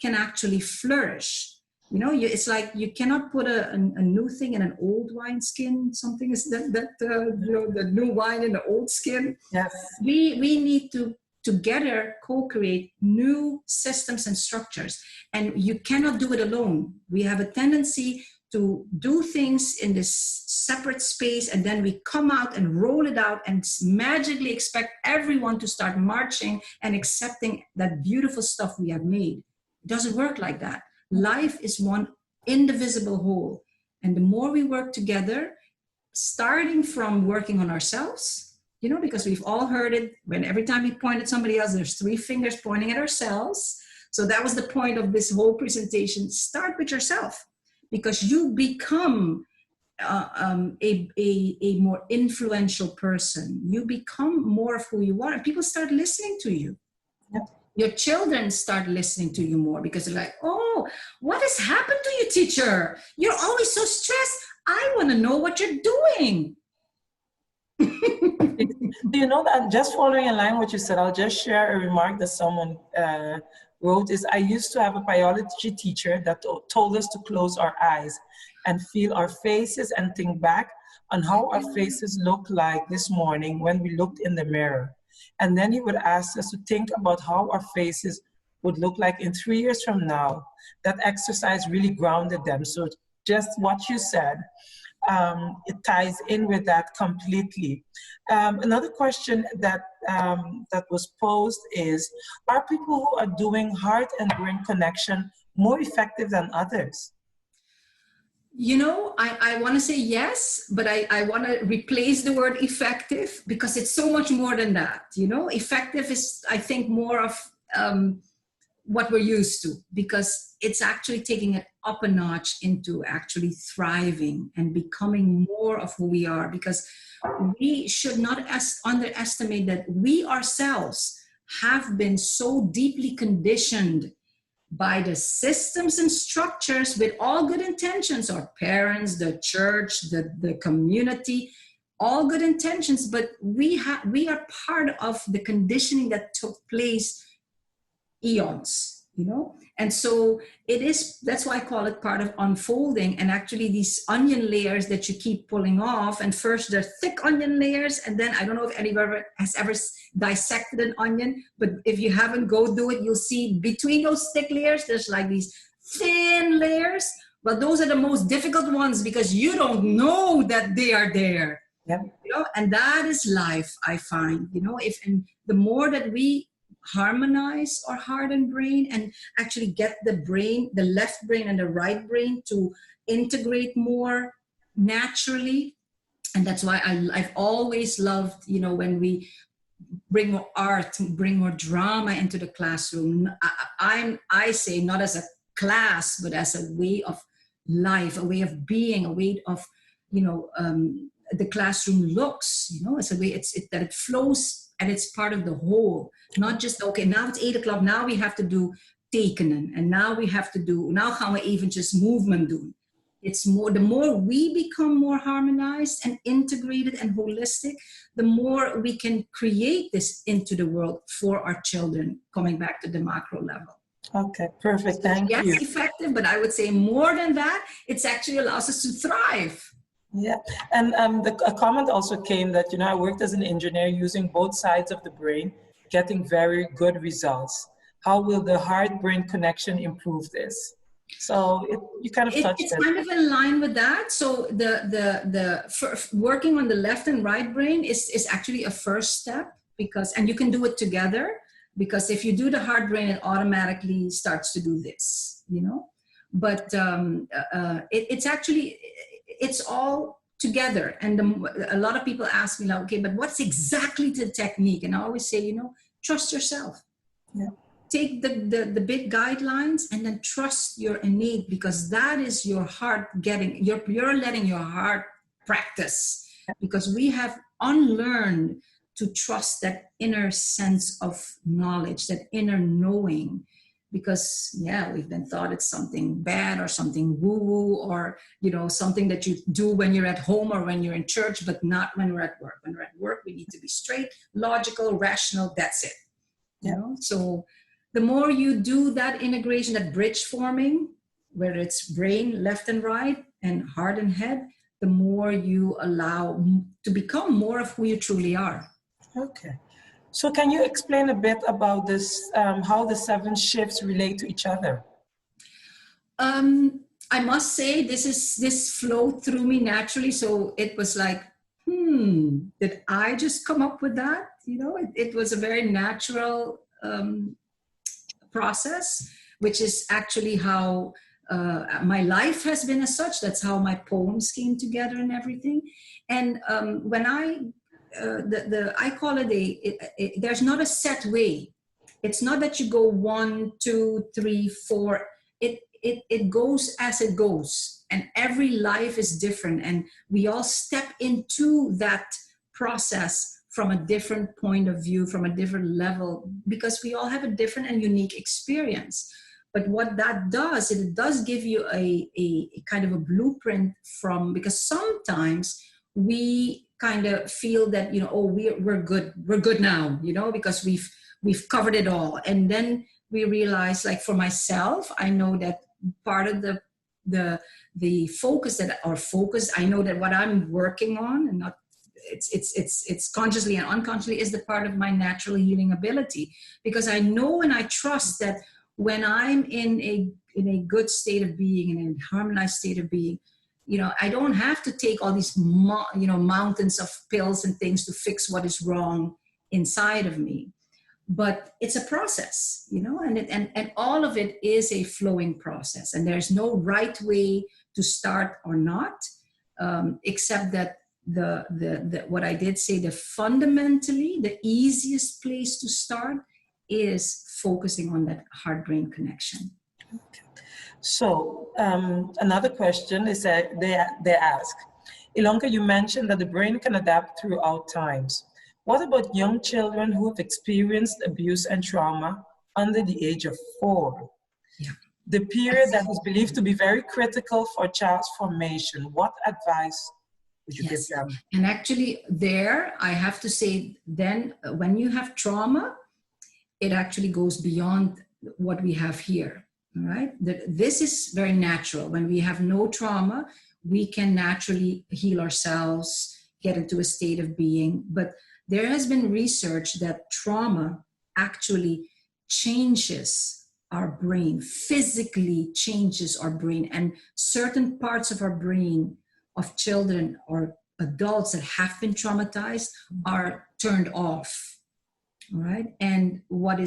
can actually flourish. It's like you cannot put a new thing in an old wine skin. Something is the new wine in the old skin. Yes. We need to together co-create new systems and structures, and you cannot do it alone. We have a tendency to do things in this separate space, and then we come out and roll it out and magically expect everyone to start marching and accepting that beautiful stuff we have made. It doesn't work like that. Life is one indivisible whole. And the more we work together, starting from working on ourselves, because we've all heard it, when every time we point at somebody else, there's 3 fingers pointing at ourselves. So that was the point of this whole presentation. Start with yourself, because you become a more influential person. You become more of who you are, and people start listening to you. Yep. Your children start listening to you more, because they're like, oh, what has happened to you, teacher? You're always so stressed. I want to know what you're doing. That just following in line what you said, I'll just share a remark that someone wrote is, I used to have a biology teacher that told us to close our eyes and feel our faces and think back on how our faces looked like this morning when we looked in the mirror. And then he would ask us to think about how our faces would look like in 3 years from now. That exercise really grounded them. So just what you said, it ties in with that completely. Another question that was posed is, are people who are doing heart and brain connection more effective than others? I want to say yes, but I want to replace the word effective, because it's so much more than that. Effective is, I think, more of what we're used to, because it's actually taking it up a notch into actually thriving and becoming more of who we are, because we should not underestimate that we ourselves have been so deeply conditioned by the systems and structures with all good intentions, our parents, the church, the community, all good intentions, but we are part of the conditioning that took place eons, you know? And so that's why I call it part of unfolding. And actually these onion layers that you keep pulling off, and first they're thick onion layers, and then I don't know if anybody has ever dissected an onion, but if you haven't, go do it. You'll see between those thick layers, there's like these thin layers, but those are the most difficult ones because you don't know that they are there. Yep. You know, and that is life, I find, you know, and the more that we harmonize our heart and brain and actually get the left brain and the right brain to integrate more naturally. And that's why I've always loved, you know, when we bring more art, bring more drama into the classroom. I say not as a class, but as a way of life, a way of being, a way of, you know, the classroom looks, you know, it's a way that it flows and it's part of the whole, not just, okay, now it's 8 o'clock, now we have to do tekenen, and now gaan we even just movement doen. It's more, the more we become more harmonized and integrated and holistic, the more we can create this into the world for our children, coming back to the macro level. Okay, perfect, thank you. Yes, effective, but I would say more than that, it's actually allows us to thrive. Yeah, and a comment also came that, you know, I worked as an engineer using both sides of the brain, getting very good results. How will the heart-brain connection improve this? So you kind of touched it. It's kind of in line with that. So working on the left and right brain is actually a first step, and you can do it together, because if you do the heart brain, it automatically starts to do this, you know. But it's all together. And a lot of people ask me, like, okay, but what's exactly the technique? And I always say, you know, trust yourself. Yeah. Take the big guidelines and then trust your innate, because that is your heart you're letting your heart practice, because we have unlearned to trust that inner sense of knowledge, that inner knowing. Because, yeah, we've been thought it's something bad or something woo-woo, or, you know, something that you do when you're at home or when you're in church, but not when we're at work. When we're at work, we need to be straight, logical, rational, that's it. Yeah. You know? So the more you do that integration, that bridge forming, where it's brain, left and right, and heart and head, the more you allow to become more of who you truly are. Okay. So can you explain a bit about this, how the 7 shifts relate to each other? I must say this flowed through me naturally. So it was like, did I just come up with that? You know, it was a very natural process, which is actually how my life has been as such. That's how my poems came together and everything. And when I call it there's not a set way. It's not that you go 1, 2, 3, 4. It goes as it goes, and every life is different, and we all step into that process from a different point of view, from a different level, because we all have a different and unique experience. But what that does, it does give you a kind of a blueprint because sometimes we kind of feel that, you know, oh, we're good now, you know, because we've covered it all. And then we realize, like for myself, I know that part of the focus I know that what I'm working on, and not it's consciously and unconsciously, is the part of my natural healing ability, because I know and I trust that when I'm in a good state of being, in a harmonized state of being, you know, I don't have to take all these, mountains of pills and things to fix what is wrong inside of me. But it's a process, you know, and all of it is a flowing process. And there's no right way to start or not, except that what I did say, fundamentally, the easiest place to start is focusing on that heart-brain connection. Okay. So another question is that they ask, Ilonka, you mentioned that the brain can adapt throughout times. What about young children who have experienced abuse and trauma under the age of 4? Yeah. The period that is believed to be very critical for a child's formation. What advice would you give Yes. them? And actually there, I have to say, then when you have trauma, it actually goes beyond what we have here, all right? This is very natural. When we have no trauma, we can naturally heal ourselves, get into a state of being. But there has been research that trauma actually changes our brain, physically changes our brain, and certain parts of our brain of children or adults that have been traumatized are turned off. All right. And but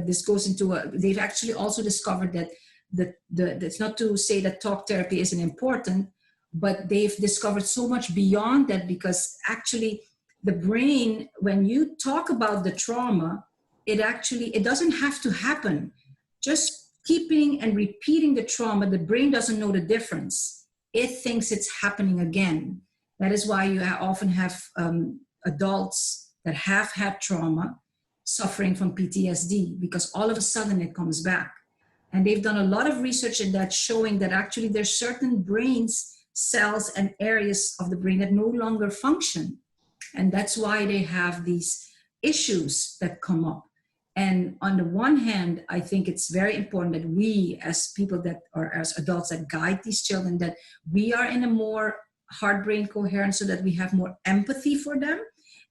this goes into they've actually also discovered that that's not to say that talk therapy isn't important, but they've discovered so much beyond that, because actually the brain, when you talk about the trauma, it doesn't have to happen. Just keeping and repeating the trauma, the brain doesn't know the difference. It thinks it's happening again. That is why you often have adults that have had trauma suffering from PTSD, because all of a sudden it comes back. And they've done a lot of research in that, showing that actually there's certain brains, cells and areas of the brain that no longer function. And that's why they have these issues that come up. And on the one hand, I think it's very important that we, as people that are, as adults that guide these children, that we are in a more heart-brain coherence, so that we have more empathy for them.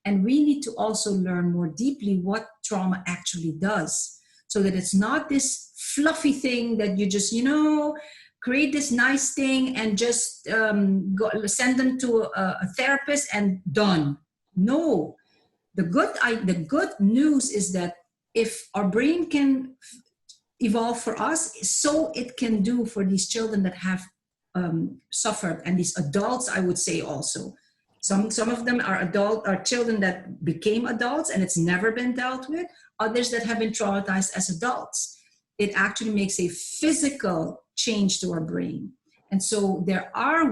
And we need to also learn more deeply what trauma actually does, so that it's not this fluffy thing that you just, create this nice thing and just send them to a therapist and done. No, the good news is that if our brain can evolve for us, so it can do for these children that have suffered, and these adults, I would say also. Some of them are children that became adults and it's never been dealt with. Others that have been traumatized as adults. It actually makes a physical change to our brain. And so there are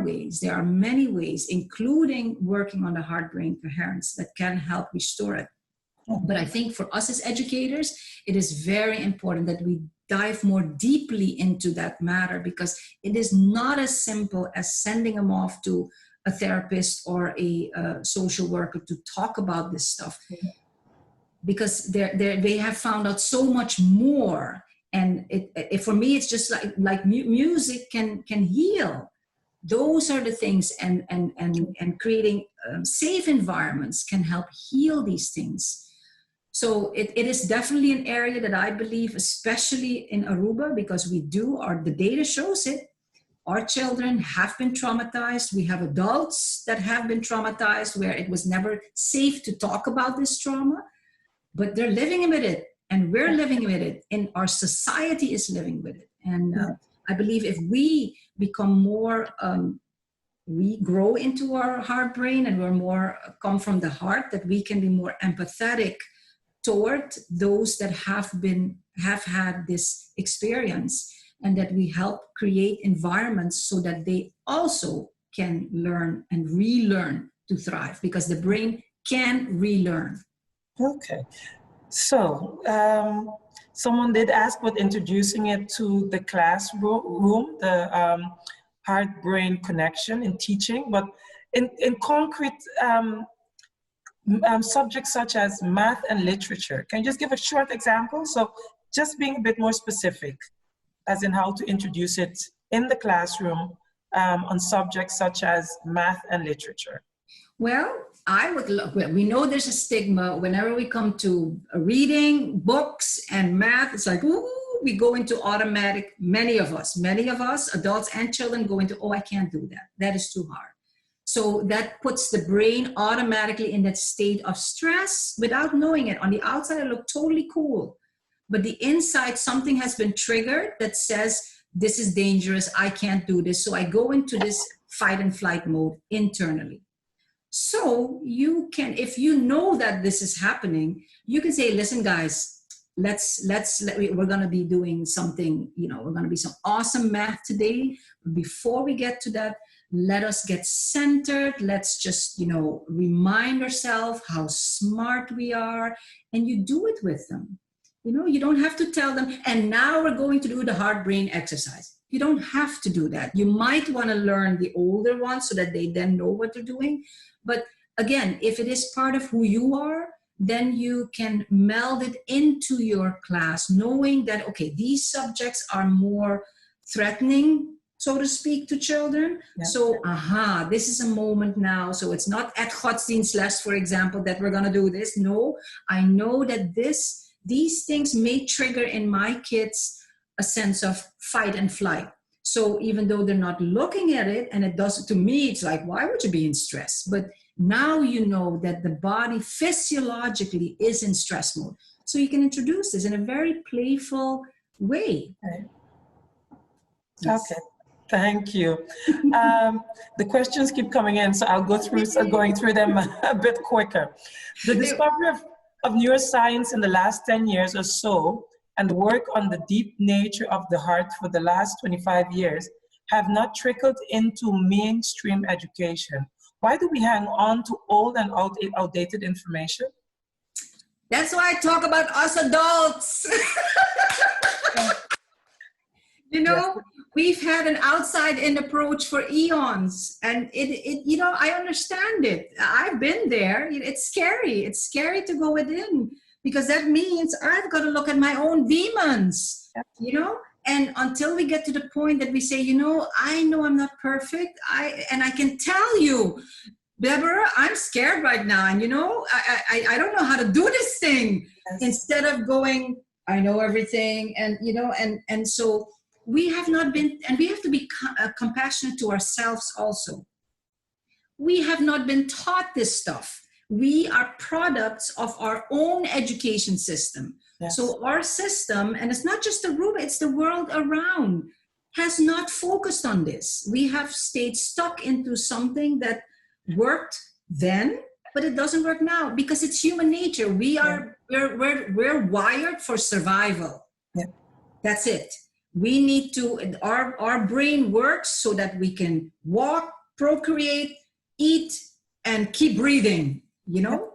many ways, including working on the heart-brain coherence, that can help restore it. But I think for us as educators, it is very important that we dive more deeply into that matter, because it is not as simple as sending them off to a therapist or a social worker to talk about this stuff, because they have found out so much more. And for me, it's just like music can heal. Those are the things, and creating safe environments can help heal these things. So it is definitely an area that I believe, especially in Aruba, because the data shows it. Our children have been traumatized. We have adults that have been traumatized where it was never safe to talk about this trauma, but they're living with it, and we're living with it, and our society is living with it. And I believe if we become more, we grow into our heart brain, and we're more come from the heart, that we can be more empathetic toward those that have had this experience, and that we help create environments so that they also can learn and relearn to thrive, because the brain can relearn. Okay. So someone did ask about introducing it to the classroom, the heart-brain connection in teaching, but in concrete subjects such as math and literature. Can you just give a short example? So just being a bit more specific, as in how to introduce it in the classroom on subjects such as math and literature. Well, we know there's a stigma whenever we come to reading books and math. It's like, ooh, we go into automatic. Many of us, adults and children, go into, oh, I can't do that. That is too hard. So that puts the brain automatically in that state of stress without knowing it. On the outside, it looks totally cool. But the inside, something has been triggered that says, this is dangerous, I can't do this. So I go into this fight and flight mode internally. So you can, if you know that this is happening, you can say, listen, guys, we're going to be doing something, we're going to be some awesome math today. Before we get to that, let us get centered. Let's just, remind ourselves how smart we are. And you do it with them. You know, you don't have to tell them, and now we're going to do the heart brain exercise. You don't have to do that. You might want to learn the older ones so that they then know what they're doing. But again, if it is part of who you are, then you can meld it into your class, knowing that, okay, these subjects are more threatening, so to speak, to children. Yeah. So, this is a moment now. So it's not at godsdienstles, for example, that we're going to do this. No, I know that these things may trigger in my kids a sense of fight and flight. So even though they're not looking at it, and it does, to me, it's like, why would you be in stress? But now you know that the body physiologically is in stress mode. So you can introduce this in a very playful way. Okay. Yes. Okay. Thank you. The questions keep coming in, so I'll go through going through them a bit quicker. The discovery of neuroscience in the last 10 years or so, and work on the deep nature of the heart for the last 25 years have not trickled into mainstream education. Why do we hang on to old and outdated information? That's why I talk about us adults. You know, we've had an outside-in approach for eons, and it you know, I understand it. I've been there. It's scary. It's scary to go within, because that means I've got to look at my own demons, you know? And until we get to the point that we say, you know I'm not perfect. And I can tell you, Deborah, I'm scared right now. And, you know, I don't know how to do this thing. Yes. Instead of going, I know everything. And, you know, and so we have not been, and we have to be compassionate to ourselves also. We have not been taught this stuff. We are products of our own education system. Yes. So our system, and it's not just Aruba, it's the world around, has not focused on this. We have stayed stuck into something that worked then, but it doesn't work now because it's human nature. We're wired for survival. Yeah. That's it. We need to, our brain works so that we can walk, procreate, eat, and keep breathing, you know?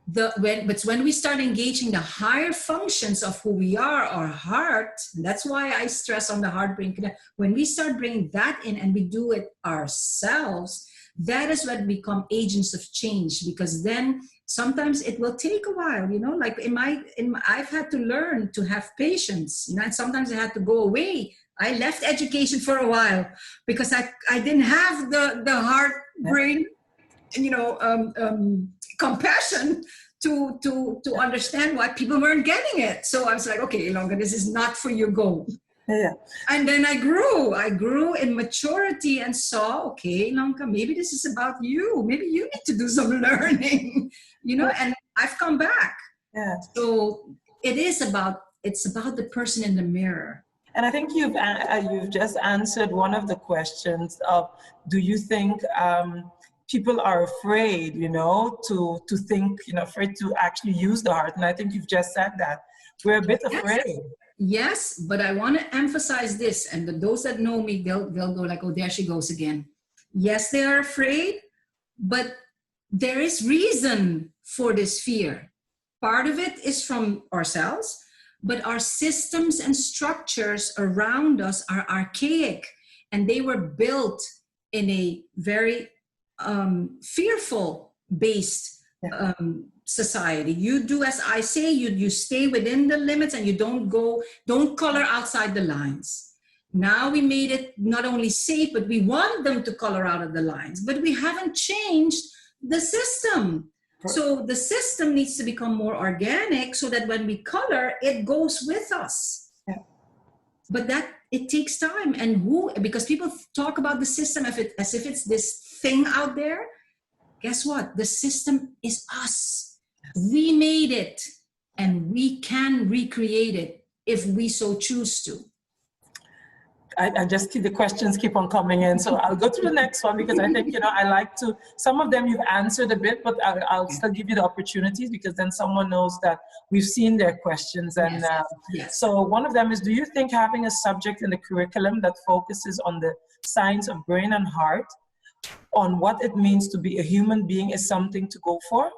But when we start engaging the higher functions of who we are, our heart, that's why I stress on the heart-brain connection. When we start bringing that in and we do it ourselves, that is when we become agents of change, because then sometimes it will take a while, you know, like I've had to learn to have patience, you know, and sometimes I had to go away. I left education for a while because I didn't have the heart-brain, you know, compassion to understand why people weren't getting it. So I was like, okay, Ilonka, this is not for you, go. Yeah. And then I grew in maturity and saw, okay, Ilonka, maybe this is about you. Maybe you need to do some learning, you know, and I've come back. Yeah. So it's about the person in the mirror. And I think you've just answered one of the questions of, do you think people are afraid, you know, to think, you know, afraid to actually use the heart? And I think you've just said that. We're a bit afraid. Yes, but I want to emphasize this, and those that know me, they'll go like, oh, there she goes again. Yes, they are afraid, but there is reason for this fear. Part of it is from ourselves, but our systems and structures around us are archaic, and they were built in a very fearful based society. You do as I say, you stay within the limits and you don't color outside the lines. Now we made it not only safe, but we want them to color out of the lines, but we haven't changed the system. So the system needs to become more organic so that when we color, it goes with us. Yeah. But that it takes time. And because people talk about the system as if it's this thing out there. Guess what? The system is us. We made it, and we can recreate it if we so choose to. I just the questions keep on coming in, so I'll go to the next one because I think, you know, I like to, some of them you've answered a bit, but I'll still give you the opportunities because then someone knows that we've seen their questions. And yes. So one of them is, do you think having a subject in the curriculum that focuses on the science of brain and heart, on what it means to be a human being, is something to go for?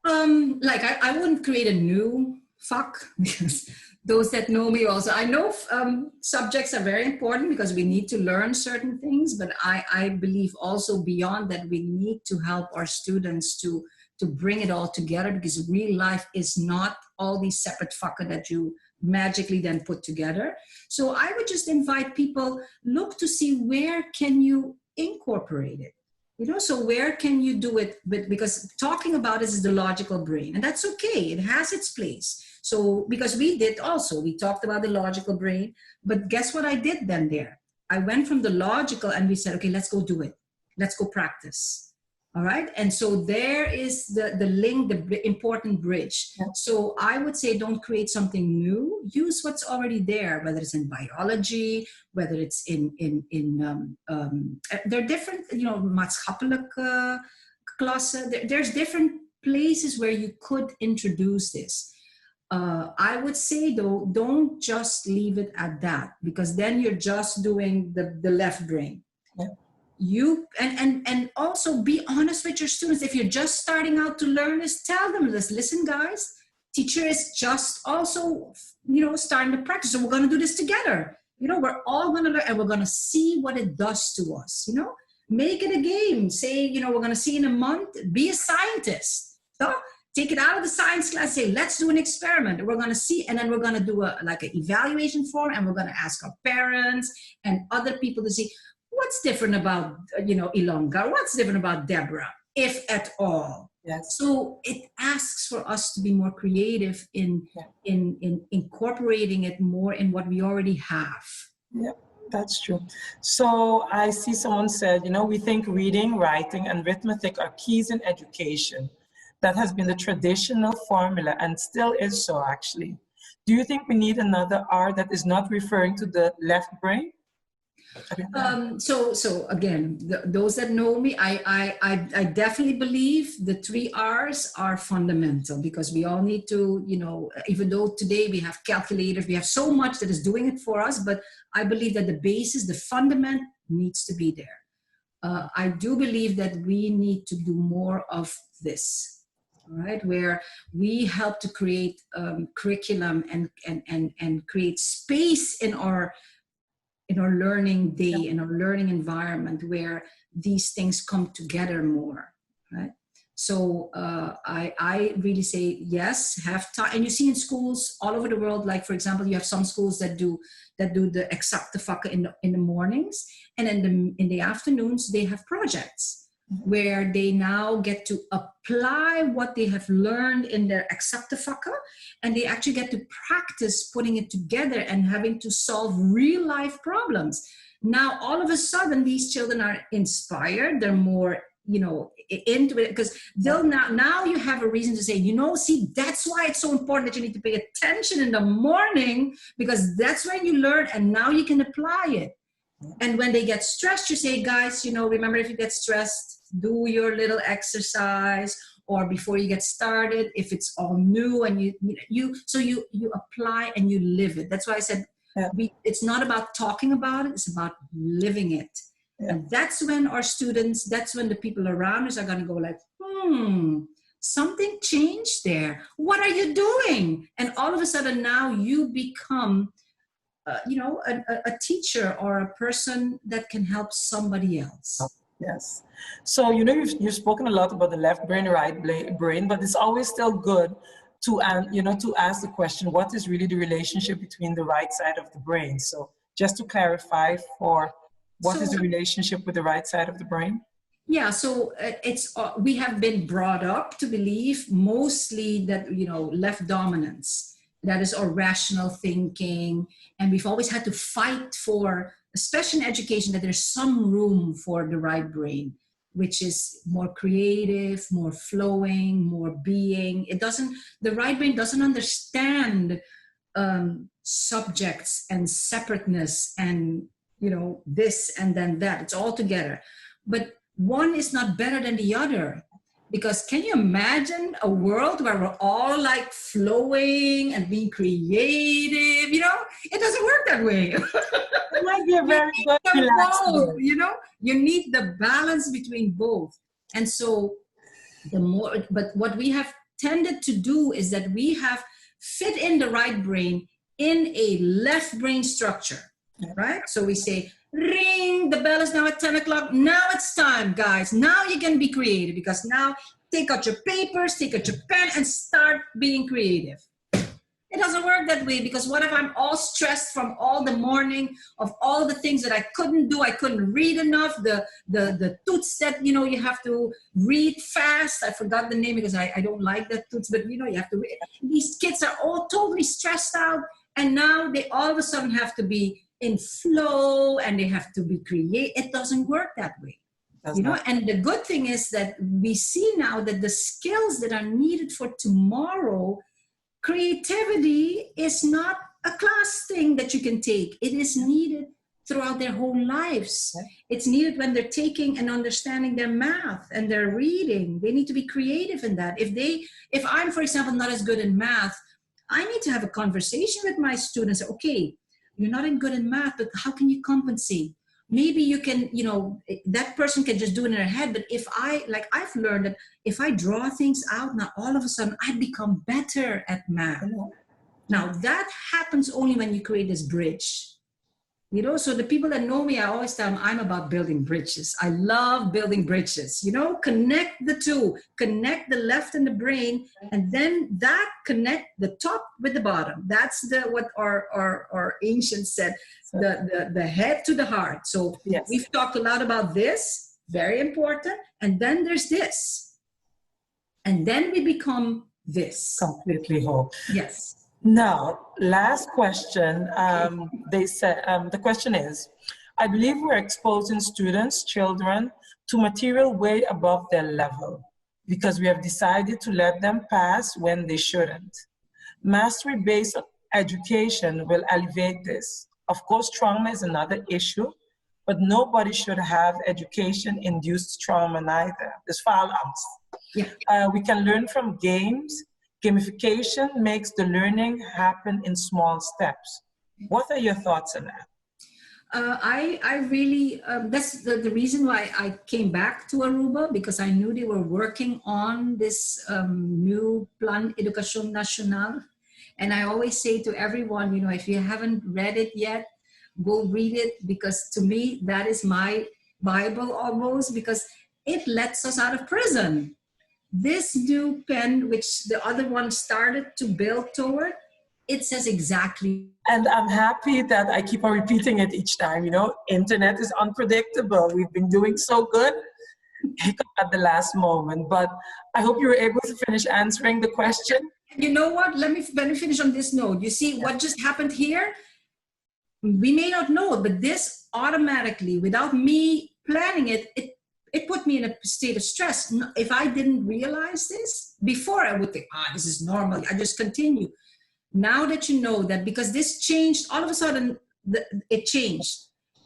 Like I wouldn't create a new fuck, because those that know me also, I know subjects are very important because we need to learn certain things, but I believe also beyond that, we need to help our students to bring it all together, because real life is not all these separate fucker that you magically then put together. So I would just invite people, look to see where can you incorporate it. So where can you do it? Because talking about it is the logical brain, and that's okay. It has its place. So because we talked about the logical brain, but guess what I did then there? I went from the logical and we said, okay, let's go do it. Let's go practice. All right. And so there is the link, the important bridge. Yeah. So I would say, don't create something new. Use what's already there, whether it's in biology, whether it's in there are different, maatschappelijke klassen. There's different places where you could introduce this. I would say, though, don't just leave it at that, because then you're just doing the left brain. Yeah. You and also be honest with your students. If you're just starting out to learn this, tell them this. Listen, guys, teacher is just also starting to practice, so we're going to do this together. We're all going to learn, and we're going to see what it does to us. Make it a game. Say, we're going to see in a month. Be a scientist. So take it out of the science class. Say, let's do an experiment. We're going to see, and then we're going to do an evaluation form, and we're going to ask our parents and other people to see, what's different about, Ilonga? What's different about Deborah, if at all? Yes. So it asks for us to be more creative in incorporating it more in what we already have. Yeah, that's true. So I see someone said, we think reading, writing, and arithmetic are keys in education. That has been the traditional formula and still is so, actually. Do you think we need another R that is not referring to the left brain? So again, those that know me, I definitely believe the 3 R's are fundamental, because we all need to, even though today we have calculators, we have so much that is doing it for us, but I believe that the basis, the fundament needs to be there. I do believe that we need to do more of this, right? Where we help to create curriculum and create space in our learning day, in our learning environment, where these things come together more, right? So I really say, yes, have time. And you see in schools all over the world, like, for example, you have some schools that do the exacte vakken in the mornings, and in the afternoons, they have projects where they now get to apply what they have learned in their exacte vakken, and they actually get to practice putting it together and having to solve real life problems. Now, all of a sudden, these children are inspired. They're more, into it, because they'll now you have a reason to say, see, that's why it's so important that you need to pay attention in the morning, because that's when you learn, and now you can apply it. And when they get stressed, you say, guys, remember, if you get stressed, do your little exercise, or before you get started, if it's all new, and you apply and you live it. That's why I said, it's not about talking about it, it's about living it. Yeah. And that's when our students, that's when the people around us are going to go like, something changed there. What are you doing? And all of a sudden now you become a teacher or a person that can help somebody else. Yes. So, you've spoken a lot about the left brain, right brain, but it's always still good to ask the question, what is really the relationship between the right side of the brain? So just to clarify, what is the relationship with the right side of the brain? Yeah, so we have been brought up to believe mostly that, left dominance, that is our rational thinking. And we've always had to fight for, especially in education, that there's some room for the right brain, which is more creative, more flowing, more being. The right brain doesn't understand subjects and separateness and, this and then that. It's all together. But one is not better than the other. Because can you imagine a world where we're all like flowing and being creative? It doesn't work that way. It might be a very good both, you need the balance between both. And so but what we have tended to do is that we have fit in the right brain in a left brain structure, right? So we say, ring, the bell is now at 10 o'clock. Now it's time, guys. Now you can be creative, because now take out your papers, take out your pen, and start being creative. It doesn't work that way, because what if I'm all stressed from all the morning of all the things that I couldn't do? I couldn't read enough. The toots that, you know, you have to read fast. I forgot the name because I don't like that toots, but you know, you have to read. These kids are all totally stressed out, and now they all of a sudden have to be in flow and they have to be creative. It doesn't work that way. You know, and the good thing is that we see now that the skills that are needed for tomorrow, creativity is not a class thing that you can take. It is needed throughout their whole lives. It's needed when they're taking and understanding their math and their reading. They need to be creative in that. If I'm, for example, not as good in math, I need to have a conversation with my students. Okay, you're not good in math, but how can you compensate? Maybe you can, you know, that person can just do it in their head. But if I've learned that if I draw things out, now all of a sudden I become better at math. Now that happens only when you create this bridge. You know, so the people that know me, I always tell them I'm about building bridges. I love building bridges. You know, connect the two, connect the left and the brain, and then that connect the top with the bottom. That's what our ancients said, the head to the heart. So we've talked a lot about this, very important. And then there's this. And then we become this. Completely whole. Yes. Now, last question. They said, the question is, I believe we're exposing students, children, to material way above their level because we have decided to let them pass when they shouldn't. Mastery-based education will alleviate this. Of course, trauma is another issue, but nobody should have education-induced trauma neither. There's foul angst. We can learn from games. Gamification makes the learning happen in small steps. What are your thoughts on that? I really, that's the reason why I came back to Aruba, because I knew they were working on this new Plan Educación Nacional. And I always say to everyone, you know, if you haven't read it yet, go read it, because to me, that is my Bible almost, because it lets us out of prison. This new pen, which the other one started to build toward, it says exactly. And I'm happy that I keep on repeating it each time. You know, internet is unpredictable. We've been doing so good, hiccup at the last moment. But I hope you were able to finish answering the question. You know what? Let me finish on this note. You see what just happened here? We may not know it, but this automatically, without me planning it, it put me in a state of stress. If I didn't realize this before, I would think, this is normal. I just continue. Now that you know that, because this changed, all of a sudden it changed.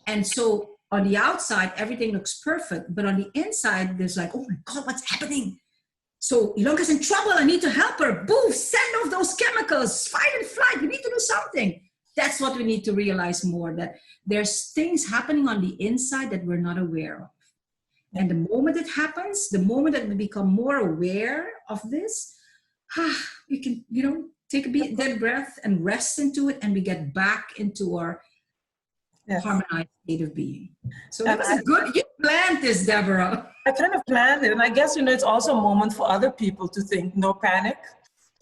And so on the outside, everything looks perfect. But on the inside, there's like, oh my God, what's happening? So Ilonka's in trouble. I need to help her. Boom, send off those chemicals. Fight and flight. We need to do something. That's what we need to realize more, that there's things happening on the inside that we're not aware of. And the moment it happens, the moment that we become more aware of this, we can, you know, take a deep breath and rest into it, and we get back into our harmonized state of being. So that's a good, you planned this, Deborah. I kind of planned it. And I guess, you know, it's also a moment for other people to think, no panic.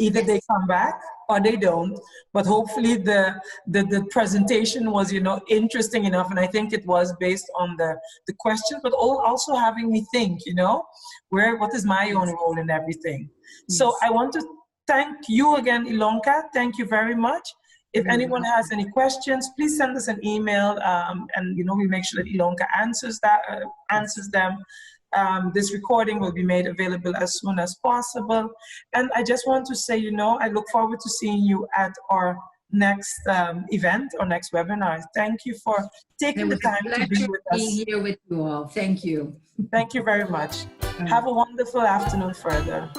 Either they come back or they don't. But hopefully the presentation was, you know, interesting enough. And I think it was based on the question, but also having me think, you know, what is my own role in everything? Yes. So I want to thank you again, Ilonka. Thank you very much. If anyone has any questions, please send us an email, and, you know, we make sure that Ilonka answers them. This recording will be made available as soon as possible. And I just want to say, you know, I look forward to seeing you at our next event or next webinar. Thank you for taking the time to be with us. Being here with you all. Thank you. Thank you very much. Have a wonderful afternoon further.